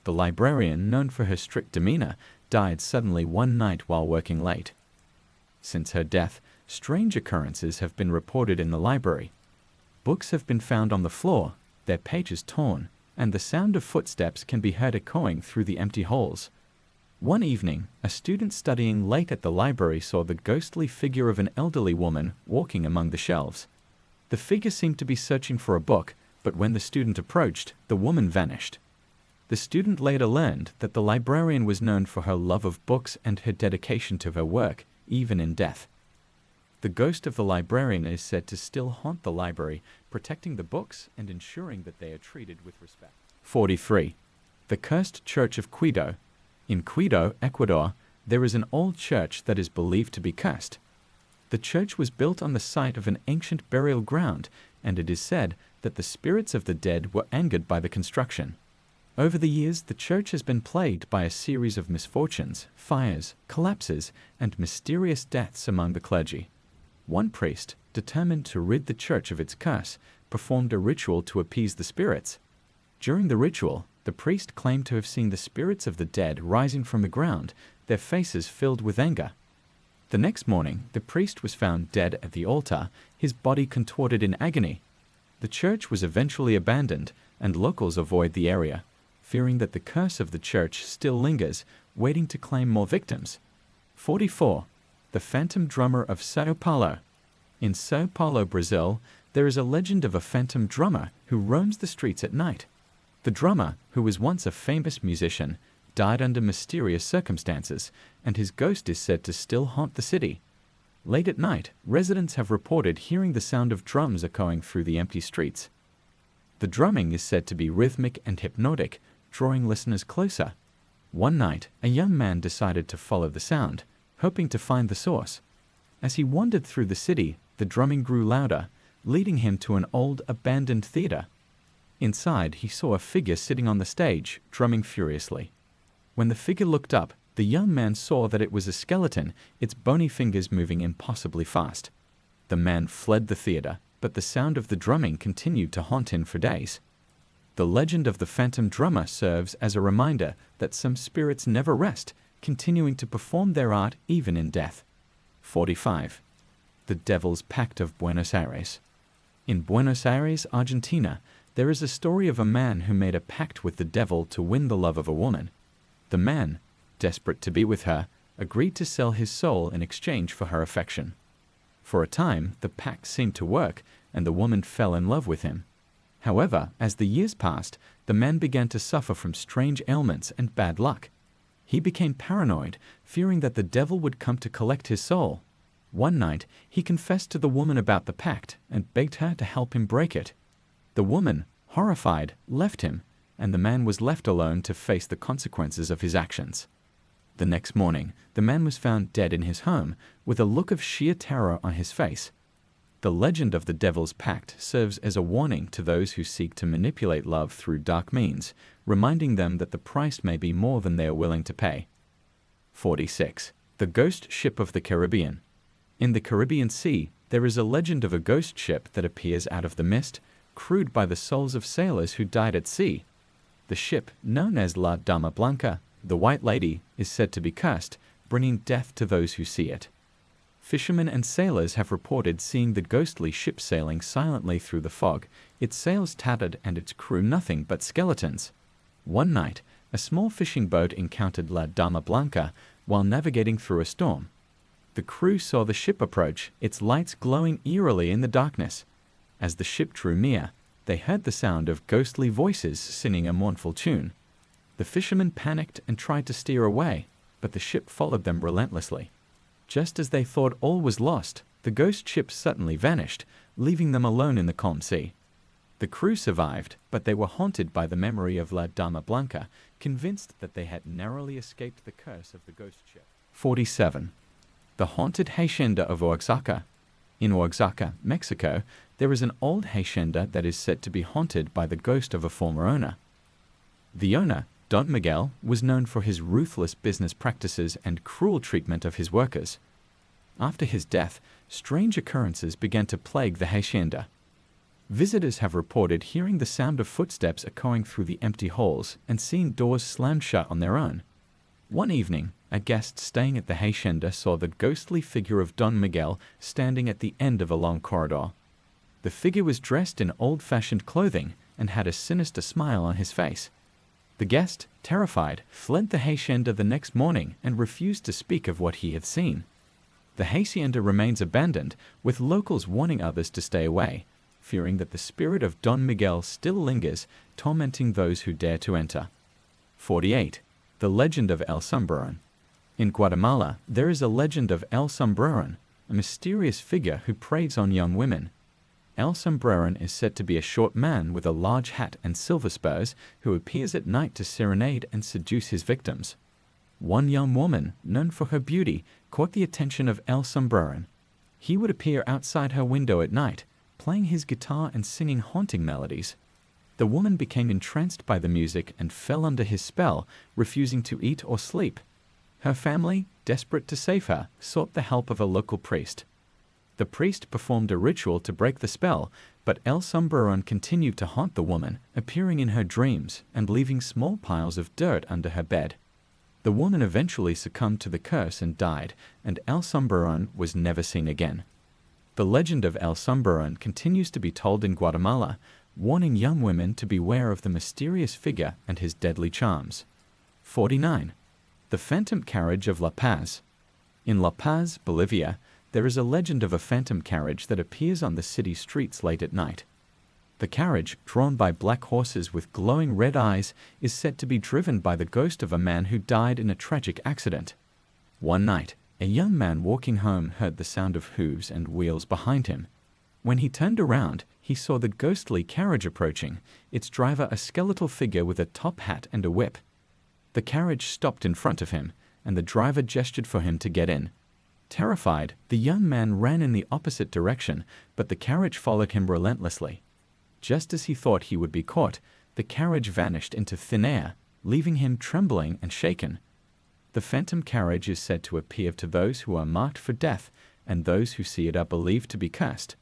The librarian, known for her strict demeanor, died suddenly one night while working late. Since her death, strange occurrences have been reported in the library. Books have been found on the floor, their pages torn, and the sound of footsteps can be heard echoing through the empty halls. One evening, a student studying late at the library saw the ghostly figure of an elderly woman walking among the shelves. The figure seemed to be searching for a book, but when the student approached, the woman vanished. The student later learned that the librarian was known for her love of books and her dedication to her work, even in death. The ghost of the librarian is said to still haunt the library, protecting the books and ensuring that they are treated with respect. 43. The Cursed Church of Quito. In Quito, Ecuador, there is an old church that is believed to be cursed. The church was built on the site of an ancient burial ground, and it is said that the spirits of the dead were angered by the construction. Over the years, the church has been plagued by a series of misfortunes, fires, collapses, and mysterious deaths among the clergy. One priest, determined to rid the church of its curse, performed a ritual to appease the spirits. During the ritual, the priest claimed to have seen the spirits of the dead rising from the ground, their faces filled with anger. The next morning, the priest was found dead at the altar, his body contorted in agony. The church was eventually abandoned, and locals avoid the area, fearing that the curse of the church still lingers, waiting to claim more victims. 44. The Phantom Drummer of Sao Paulo. In Sao Paulo, Brazil, there is a legend of a phantom drummer who roams the streets at night. The drummer, who was once a famous musician, died under mysterious circumstances, and his ghost is said to still haunt the city. Late at night, residents have reported hearing the sound of drums echoing through the empty streets. The drumming is said to be rhythmic and hypnotic, drawing listeners closer. One night, a young man decided to follow the sound, hoping to find the source. As he wandered through the city, the drumming grew louder, leading him to an old, abandoned theater. Inside, he saw a figure sitting on the stage, drumming furiously. When the figure looked up, the young man saw that it was a skeleton, its bony fingers moving impossibly fast. The man fled the theater, but the sound of the drumming continued to haunt him for days. The legend of the phantom drummer serves as a reminder that some spirits never rest, continuing to perform their art even in death. 45. The Devil's Pact of Buenos Aires. In Buenos Aires, Argentina, there is a story of a man who made a pact with the devil to win the love of a woman. The man, desperate to be with her, agreed to sell his soul in exchange for her affection. For a time, the pact seemed to work, and the woman fell in love with him. However, as the years passed, the man began to suffer from strange ailments and bad luck. He became paranoid, fearing that the devil would come to collect his soul. One night, he confessed to the woman about the pact and begged her to help him break it. The woman, horrified, left him, and the man was left alone to face the consequences of his actions. The next morning, the man was found dead in his home, with a look of sheer terror on his face. The legend of the Devil's Pact serves as a warning to those who seek to manipulate love through dark means, reminding them that the price may be more than they are willing to pay. 46. The Ghost Ship of the Caribbean. In the Caribbean Sea, there is a legend of a ghost ship that appears out of the mist, crewed by the souls of sailors who died at sea. The ship, known as La Dama Blanca, the White Lady, is said to be cursed, bringing death to those who see it. Fishermen and sailors have reported seeing the ghostly ship sailing silently through the fog, its sails tattered and its crew nothing but skeletons. One night, a small fishing boat encountered La Dama Blanca while navigating through a storm. The crew saw the ship approach, its lights glowing eerily in the darkness. As the ship drew near, they heard the sound of ghostly voices singing a mournful tune. The fishermen panicked and tried to steer away, but the ship followed them relentlessly. Just as they thought all was lost, the ghost ship suddenly vanished, leaving them alone in the calm sea. The crew survived, but they were haunted by the memory of La Dama Blanca, convinced that they had narrowly escaped the curse of the ghost ship. 47. The Haunted Hacienda of Oaxaca. In Oaxaca, Mexico, there is an old hacienda that is said to be haunted by the ghost of a former owner. The owner, Don Miguel, was known for his ruthless business practices and cruel treatment of his workers. After his death, strange occurrences began to plague the hacienda. Visitors have reported hearing the sound of footsteps echoing through the empty halls and seeing doors slammed shut on their own. One evening, a guest staying at the hacienda saw the ghostly figure of Don Miguel standing at the end of a long corridor. The figure was dressed in old-fashioned clothing and had a sinister smile on his face. The guest, terrified, fled the hacienda the next morning and refused to speak of what he had seen. The hacienda remains abandoned, with locals warning others to stay away, fearing that the spirit of Don Miguel still lingers, tormenting those who dare to enter. 48. The Legend of El Sombreron. In Guatemala, there is a legend of El Sombreron, a mysterious figure who preys on young women. El Sombreron is said to be a short man with a large hat and silver spurs who appears at night to serenade and seduce his victims. One young woman, known for her beauty, caught the attention of El Sombreron. He would appear outside her window at night, playing his guitar and singing haunting melodies. The woman became entranced by the music and fell under his spell, refusing to eat or sleep. Her family, desperate to save her, sought the help of a local priest. The priest performed a ritual to break the spell, but El Sombreron continued to haunt the woman, appearing in her dreams and leaving small piles of dirt under her bed. The woman eventually succumbed to the curse and died, and El Sombreron was never seen again. The legend of El Sombreron continues to be told in Guatemala, warning young women to beware of the mysterious figure and his deadly charms. 49. The Phantom Carriage of La Paz. In La Paz, Bolivia, there is a legend of a phantom carriage that appears on the city streets late at night. The carriage, drawn by black horses with glowing red eyes, is said to be driven by the ghost of a man who died in a tragic accident. One night, a young man walking home heard the sound of hooves and wheels behind him. When he turned around, he saw the ghostly carriage approaching, its driver a skeletal figure with a top hat and a whip. The carriage stopped in front of him, and the driver gestured for him to get in. Terrified, the young man ran in the opposite direction, but the carriage followed him relentlessly. Just as he thought he would be caught, the carriage vanished into thin air, leaving him trembling and shaken. The phantom carriage is said to appear to those who are marked for death, and those who see it are believed to be cursed.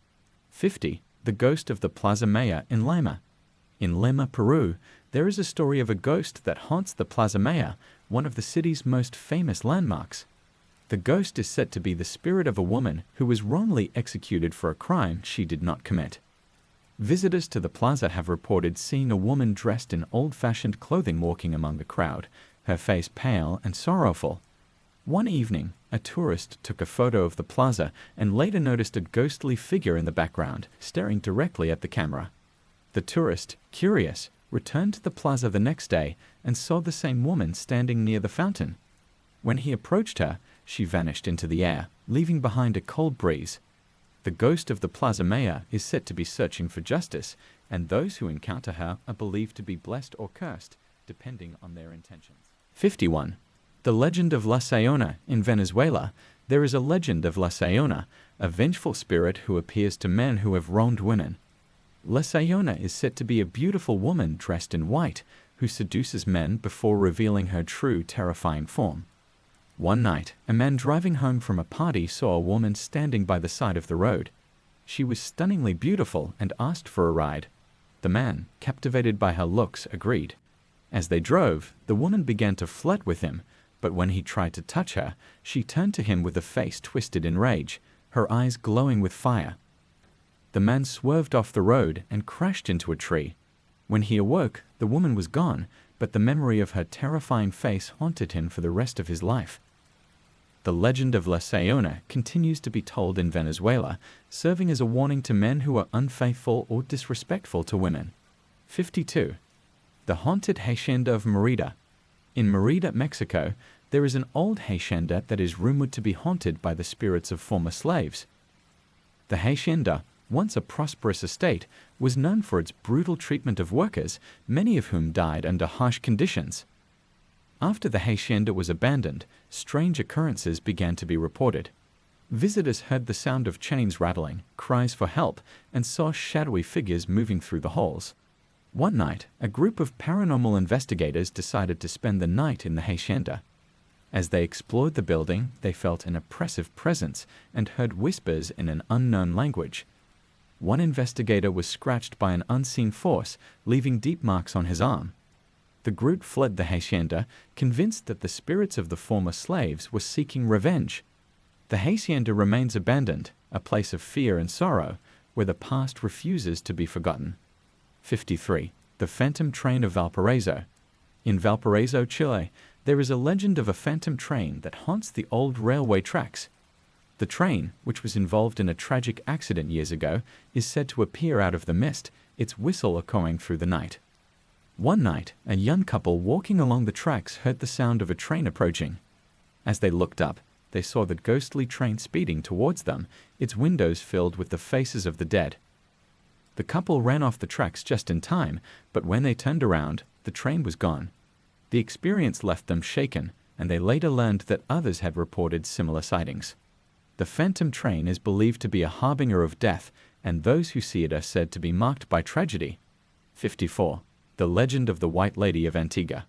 50. The Ghost of the Plaza Mayor in Lima. In Lima, Peru, there is a story of a ghost that haunts the Plaza Mayor, one of the city's most famous landmarks. The ghost is said to be the spirit of a woman who was wrongly executed for a crime she did not commit. Visitors to the plaza have reported seeing a woman dressed in old-fashioned clothing walking among the crowd, her face pale and sorrowful. One evening, a tourist took a photo of the plaza and later noticed a ghostly figure in the background, staring directly at the camera. The tourist, curious, returned to the plaza the next day and saw the same woman standing near the fountain. When he approached her, she vanished into the air, leaving behind a cold breeze. The ghost of the Plaza Mayor is said to be searching for justice, and those who encounter her are believed to be blessed or cursed, depending on their intentions. 51. The Legend of La Sayona in Venezuela. There is a legend of La Sayona, a vengeful spirit who appears to men who have wronged women. La Sayona is said to be a beautiful woman dressed in white, who seduces men before revealing her true terrifying form. One night, a man driving home from a party saw a woman standing by the side of the road. She was stunningly beautiful and asked for a ride. The man, captivated by her looks, agreed. As they drove, the woman began to flirt with him, but when he tried to touch her, she turned to him with a face twisted in rage, her eyes glowing with fire. The man swerved off the road and crashed into a tree. When he awoke, the woman was gone, but the memory of her terrifying face haunted him for the rest of his life. The legend of La Sayona continues to be told in Venezuela, serving as a warning to men who are unfaithful or disrespectful to women. 52. The Haunted Hacienda of Merida. In Merida, Mexico, there is an old hacienda that is rumored to be haunted by the spirits of former slaves. The hacienda, once a prosperous estate, was known for its brutal treatment of workers, many of whom died under harsh conditions. After the hacienda was abandoned, strange occurrences began to be reported. Visitors heard the sound of chains rattling, cries for help, and saw shadowy figures moving through the halls. One night, a group of paranormal investigators decided to spend the night in the hacienda. As they explored the building, they felt an oppressive presence and heard whispers in an unknown language. One investigator was scratched by an unseen force, leaving deep marks on his arm. The group fled the hacienda, convinced that the spirits of the former slaves were seeking revenge. The hacienda remains abandoned, a place of fear and sorrow, where the past refuses to be forgotten. 53. The Phantom Train of Valparaiso. In Valparaiso, Chile, there is a legend of a phantom train that haunts the old railway tracks. The train, which was involved in a tragic accident years ago, is said to appear out of the mist, its whistle echoing through the night. One night, a young couple walking along the tracks heard the sound of a train approaching. As they looked up, they saw the ghostly train speeding towards them, its windows filled with the faces of the dead. The couple ran off the tracks just in time, but when they turned around, the train was gone. The experience left them shaken, and they later learned that others had reported similar sightings. The phantom train is believed to be a harbinger of death, and those who see it are said to be marked by tragedy. 54. The Legend of the White Lady of Antigua.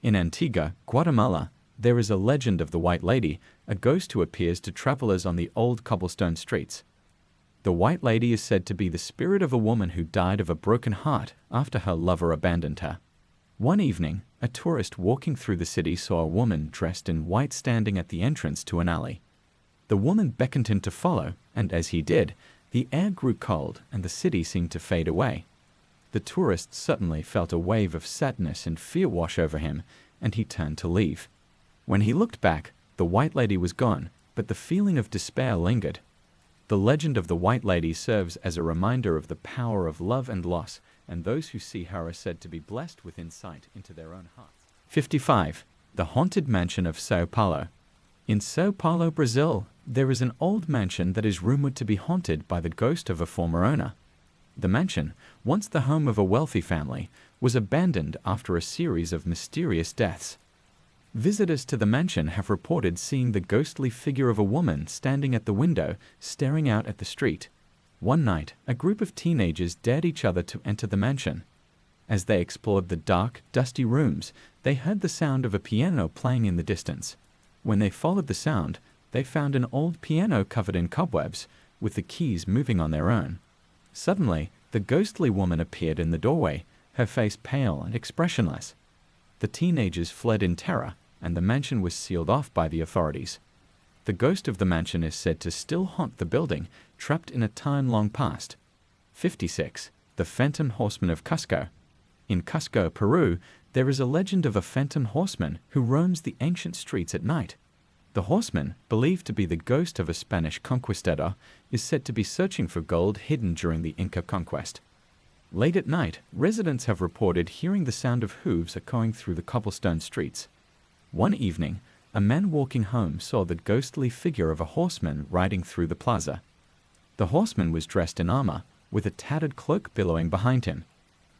In Antigua, Guatemala, there is a legend of the White Lady, a ghost who appears to travelers on the old cobblestone streets. The White Lady is said to be the spirit of a woman who died of a broken heart after her lover abandoned her. One evening, a tourist walking through the city saw a woman dressed in white standing at the entrance to an alley. The woman beckoned him to follow, and as he did, the air grew cold and the city seemed to fade away. The tourist suddenly felt a wave of sadness and fear wash over him, and he turned to leave. When he looked back, the White Lady was gone, but the feeling of despair lingered. The legend of the White Lady serves as a reminder of the power of love and loss, and those who see her are said to be blessed with insight into their own hearts. 55. The Haunted Mansion of Sao Paulo. In Sao Paulo, Brazil, there is an old mansion that is rumored to be haunted by the ghost of a former owner. The mansion, once the home of a wealthy family, was abandoned after a series of mysterious deaths. Visitors to the mansion have reported seeing the ghostly figure of a woman standing at the window, staring out at the street. One night, a group of teenagers dared each other to enter the mansion. As they explored the dark, dusty rooms, they heard the sound of a piano playing in the distance. When they followed the sound, they found an old piano covered in cobwebs, with the keys moving on their own. Suddenly, the ghostly woman appeared in the doorway, her face pale and expressionless. The teenagers fled in terror, and the mansion was sealed off by the authorities. The ghost of the mansion is said to still haunt the building, trapped in a time long past. 56. The Phantom Horseman of Cusco. In Cusco, Peru, there is a legend of a phantom horseman who roams the ancient streets at night. The horseman, believed to be the ghost of a Spanish conquistador, is said to be searching for gold hidden during the Inca conquest. Late at night, residents have reported hearing the sound of hooves echoing through the cobblestone streets. One evening, a man walking home saw the ghostly figure of a horseman riding through the plaza. The horseman was dressed in armor, with a tattered cloak billowing behind him.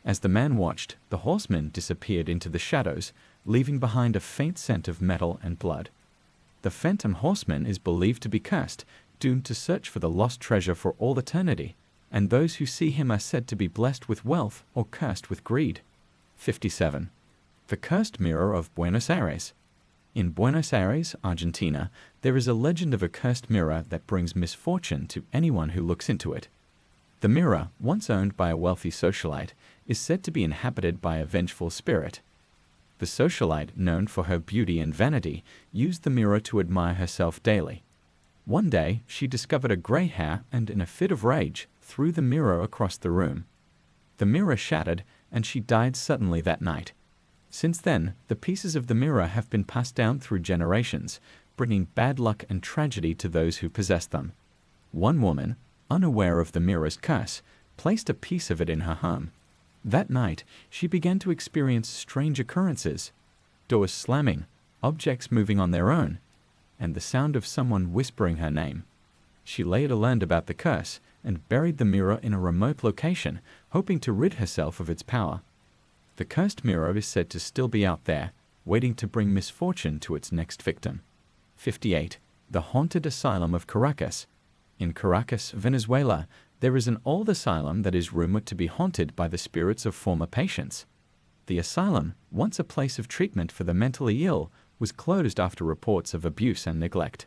As the man watched, the horseman disappeared into the shadows, leaving behind a faint scent of metal and blood. The phantom horseman is believed to be cursed, doomed to search for the lost treasure for all eternity, and those who see him are said to be blessed with wealth or cursed with greed. 57. The Cursed Mirror of Buenos Aires. In Buenos Aires, Argentina, there is a legend of a cursed mirror that brings misfortune to anyone who looks into it. The mirror, once owned by a wealthy socialite, is said to be inhabited by a vengeful spirit. The socialite, known for her beauty and vanity, used the mirror to admire herself daily. One day, she discovered a gray hair and, in a fit of rage, threw the mirror across the room. The mirror shattered, and she died suddenly that night. Since then, the pieces of the mirror have been passed down through generations, bringing bad luck and tragedy to those who possess them. One woman, unaware of the mirror's curse, placed a piece of it in her home. That night, she began to experience strange occurrences: doors slamming, objects moving on their own, and the sound of someone whispering her name. She later learned about the curse and buried the mirror in a remote location, hoping to rid herself of its power. The cursed mirror is said to still be out there, waiting to bring misfortune to its next victim. 58. The Haunted Asylum of Caracas. In Caracas, Venezuela, there is an old asylum that is rumored to be haunted by the spirits of former patients. The asylum, once a place of treatment for the mentally ill, was closed after reports of abuse and neglect.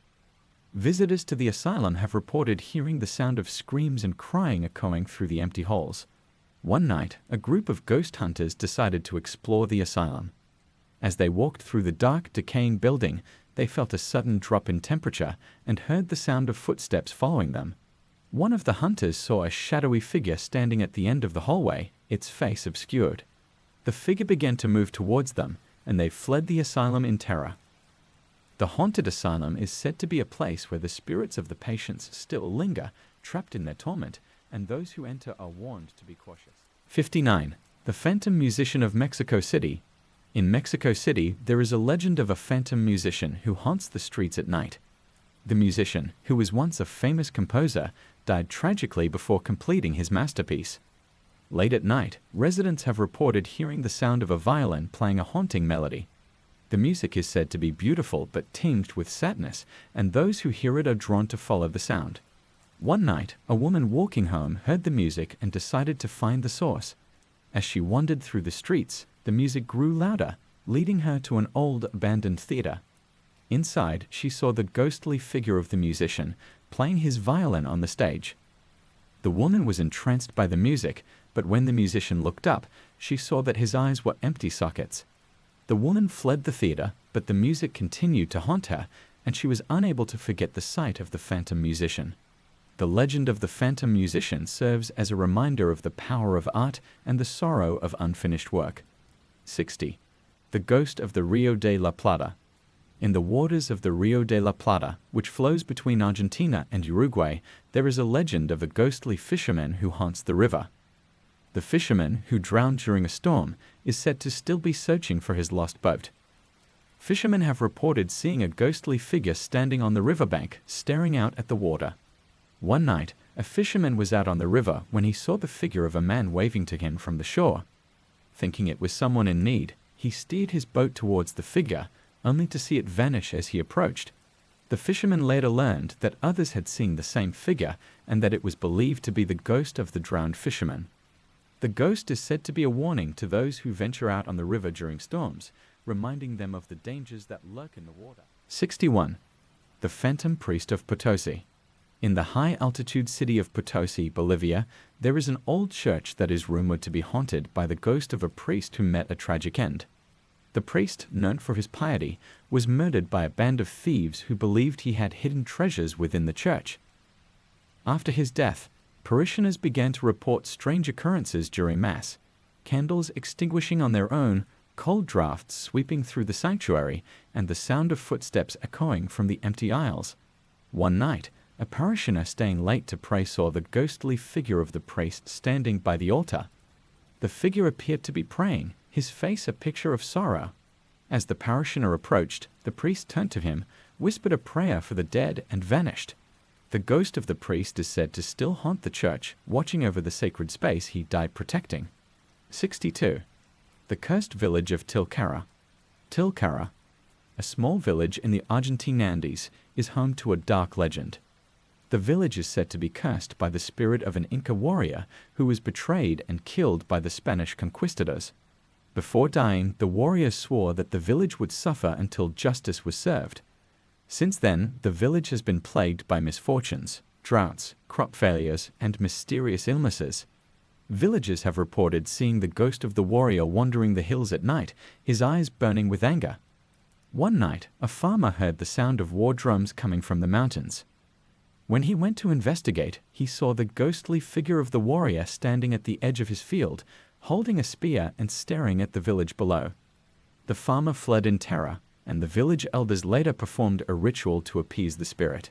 Visitors to the asylum have reported hearing the sound of screams and crying echoing through the empty halls. One night, a group of ghost hunters decided to explore the asylum. As they walked through the dark, decaying building, they felt a sudden drop in temperature and heard the sound of footsteps following them. One of the hunters saw a shadowy figure standing at the end of the hallway, its face obscured. The figure began to move towards them, and they fled the asylum in terror. The haunted asylum is said to be a place where the spirits of the patients still linger, trapped in their torment, and those who enter are warned to be cautious. 59. The Phantom Musician of Mexico City. In Mexico City, there is a legend of a phantom musician who haunts the streets at night. The musician, who was once a famous composer, died tragically before completing his masterpiece. Late at night, residents have reported hearing the sound of a violin playing a haunting melody. The music is said to be beautiful but tinged with sadness, and those who hear it are drawn to follow the sound. One night, a woman walking home heard the music and decided to find the source. As she wandered through the streets, the music grew louder, leading her to an old, abandoned theater. Inside, she saw the ghostly figure of the musician, playing his violin on the stage. The woman was entranced by the music, but when the musician looked up, she saw that his eyes were empty sockets. The woman fled the theater, but the music continued to haunt her, and she was unable to forget the sight of the phantom musician. The legend of the phantom musician serves as a reminder of the power of art and the sorrow of unfinished work. 60. The Ghost of the Rio de la Plata. In the waters of the Rio de la Plata, which flows between Argentina and Uruguay, there is a legend of a ghostly fisherman who haunts the river. The fisherman, who drowned during a storm, is said to still be searching for his lost boat. Fishermen have reported seeing a ghostly figure standing on the riverbank, staring out at the water. One night, a fisherman was out on the river when he saw the figure of a man waving to him from the shore. Thinking it was someone in need, he steered his boat towards the figure, only to see it vanish as he approached. The fisherman later learned that others had seen the same figure and that it was believed to be the ghost of the drowned fisherman. The ghost is said to be a warning to those who venture out on the river during storms, reminding them of the dangers that lurk in the water. 61. The Phantom Priest of Potosi. In the high-altitude city of Potosi, Bolivia, there is an old church that is rumored to be haunted by the ghost of a priest who met a tragic end. The priest, known for his piety, was murdered by a band of thieves who believed he had hidden treasures within the church. After his death, parishioners began to report strange occurrences during Mass: candles extinguishing on their own, cold drafts sweeping through the sanctuary, and the sound of footsteps echoing from the empty aisles. One night, a parishioner staying late to pray saw the ghostly figure of the priest standing by the altar. The figure appeared to be praying, his face a picture of sorrow. As the parishioner approached, the priest turned to him, whispered a prayer for the dead, and vanished. The ghost of the priest is said to still haunt the church, watching over the sacred space he died protecting. 62. The Cursed Village of Tilcara. Tilcara. a small village in the Argentine Andes, is home to a dark legend. The village is said to be cursed by the spirit of an Inca warrior who was betrayed and killed by the Spanish conquistadors. Before dying, the warrior swore that the village would suffer until justice was served. Since then, the village has been plagued by misfortunes, droughts, crop failures, and mysterious illnesses. Villagers have reported seeing the ghost of the warrior wandering the hills at night, his eyes burning with anger. One night, a farmer heard the sound of war drums coming from the mountains. When he went to investigate, he saw the ghostly figure of the warrior standing at the edge of his field, holding a spear and staring at the village below. The farmer fled in terror, and the village elders later performed a ritual to appease the spirit.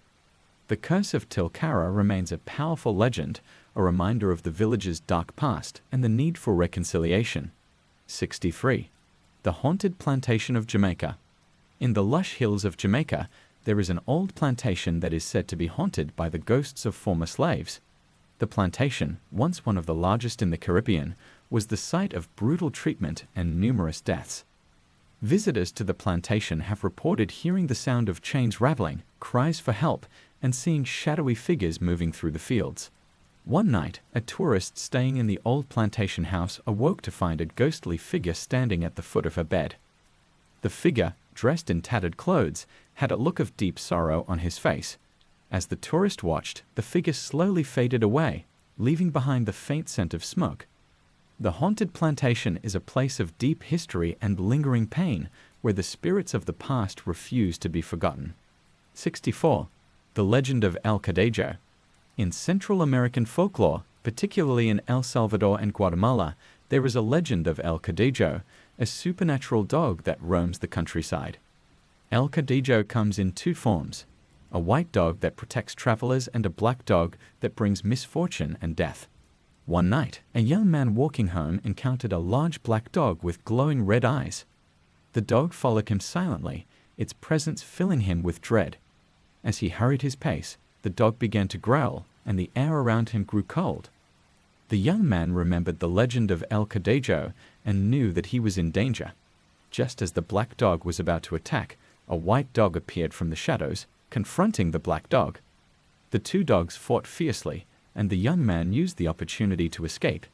The curse of Tilcara remains a powerful legend, a reminder of the village's dark past and the need for reconciliation. 63. The Haunted Plantation of Jamaica. In the lush hills of Jamaica, there is an old plantation that is said to be haunted by the ghosts of former slaves. The plantation, once one of the largest in the Caribbean, was the site of brutal treatment and numerous deaths. Visitors to the plantation have reported hearing the sound of chains rattling, cries for help, and seeing shadowy figures moving through the fields. One night, a tourist staying in the old plantation house awoke to find a ghostly figure standing at the foot of her bed. The figure, dressed in tattered clothes, had a look of deep sorrow on his face. As the tourist watched, the figure slowly faded away, leaving behind the faint scent of smoke. The haunted plantation is a place of deep history and lingering pain, where the spirits of the past refuse to be forgotten. 64. The Legend of El Cadejo. In Central American folklore, particularly in El Salvador and Guatemala, there is a legend of El Cadejo, a supernatural dog that roams the countryside. El Cadejo comes in two forms: a white dog that protects travelers and a black dog that brings misfortune and death. One night, a young man walking home encountered a large black dog with glowing red eyes. The dog followed him silently, its presence filling him with dread. As he hurried his pace, the dog began to growl, and the air around him grew cold. The young man remembered the legend of El Cadejo and knew that he was in danger. Just as the black dog was about to attack, a white dog appeared from the shadows, confronting the black dog. The two dogs fought fiercely, and the young man used the opportunity to escape.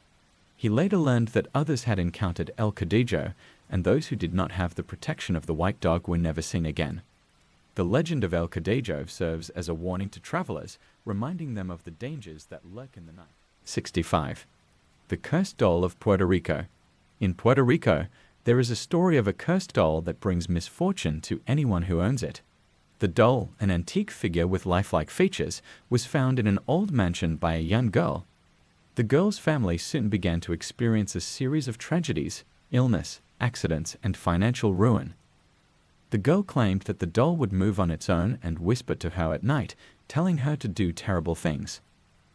He later learned that others had encountered El Cadejo, and those who did not have the protection of the white dog were never seen again. The legend of El Cadejo serves as a warning to travelers, reminding them of the dangers that lurk in the night. 65. The Cursed Doll of Puerto Rico. In Puerto Rico, there is a story of a cursed doll that brings misfortune to anyone who owns it. The doll, an antique figure with lifelike features, was found in an old mansion by a young girl. The girl's family soon began to experience a series of tragedies, illness, accidents, and financial ruin. The girl claimed that the doll would move on its own and whisper to her at night, telling her to do terrible things.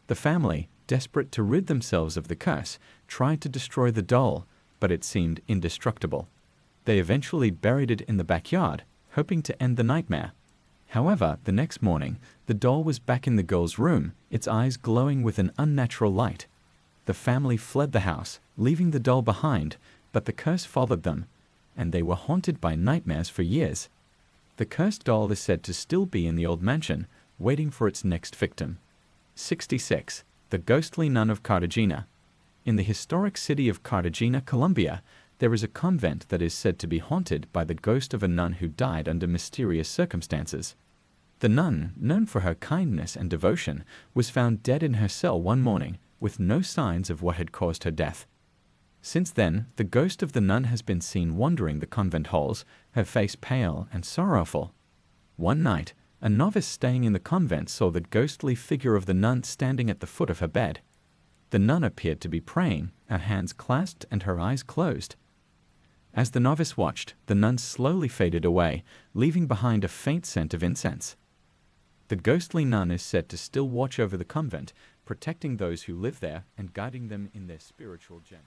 The family, desperate to rid themselves of the curse, tried to destroy the doll, but it seemed indestructible. They eventually buried it in the backyard, hoping to end the nightmare. However, the next morning, the doll was back in the girl's room, its eyes glowing with an unnatural light. The family fled the house, leaving the doll behind, but the curse followed them, and they were haunted by nightmares for years. The cursed doll is said to still be in the old mansion, waiting for its next victim. 66. The Ghostly Nun of Cartagena. In the historic city of Cartagena, Colombia, there is a convent that is said to be haunted by the ghost of a nun who died under mysterious circumstances. The nun, known for her kindness and devotion, was found dead in her cell one morning, with no signs of what had caused her death. Since then, the ghost of the nun has been seen wandering the convent halls, her face pale and sorrowful. One night, a novice staying in the convent saw the ghostly figure of the nun standing at the foot of her bed. The nun appeared to be praying, her hands clasped and her eyes closed. As the novice watched, the nun slowly faded away, leaving behind a faint scent of incense. The ghostly nun is said to still watch over the convent, protecting those who live there and guiding them in their spiritual journey.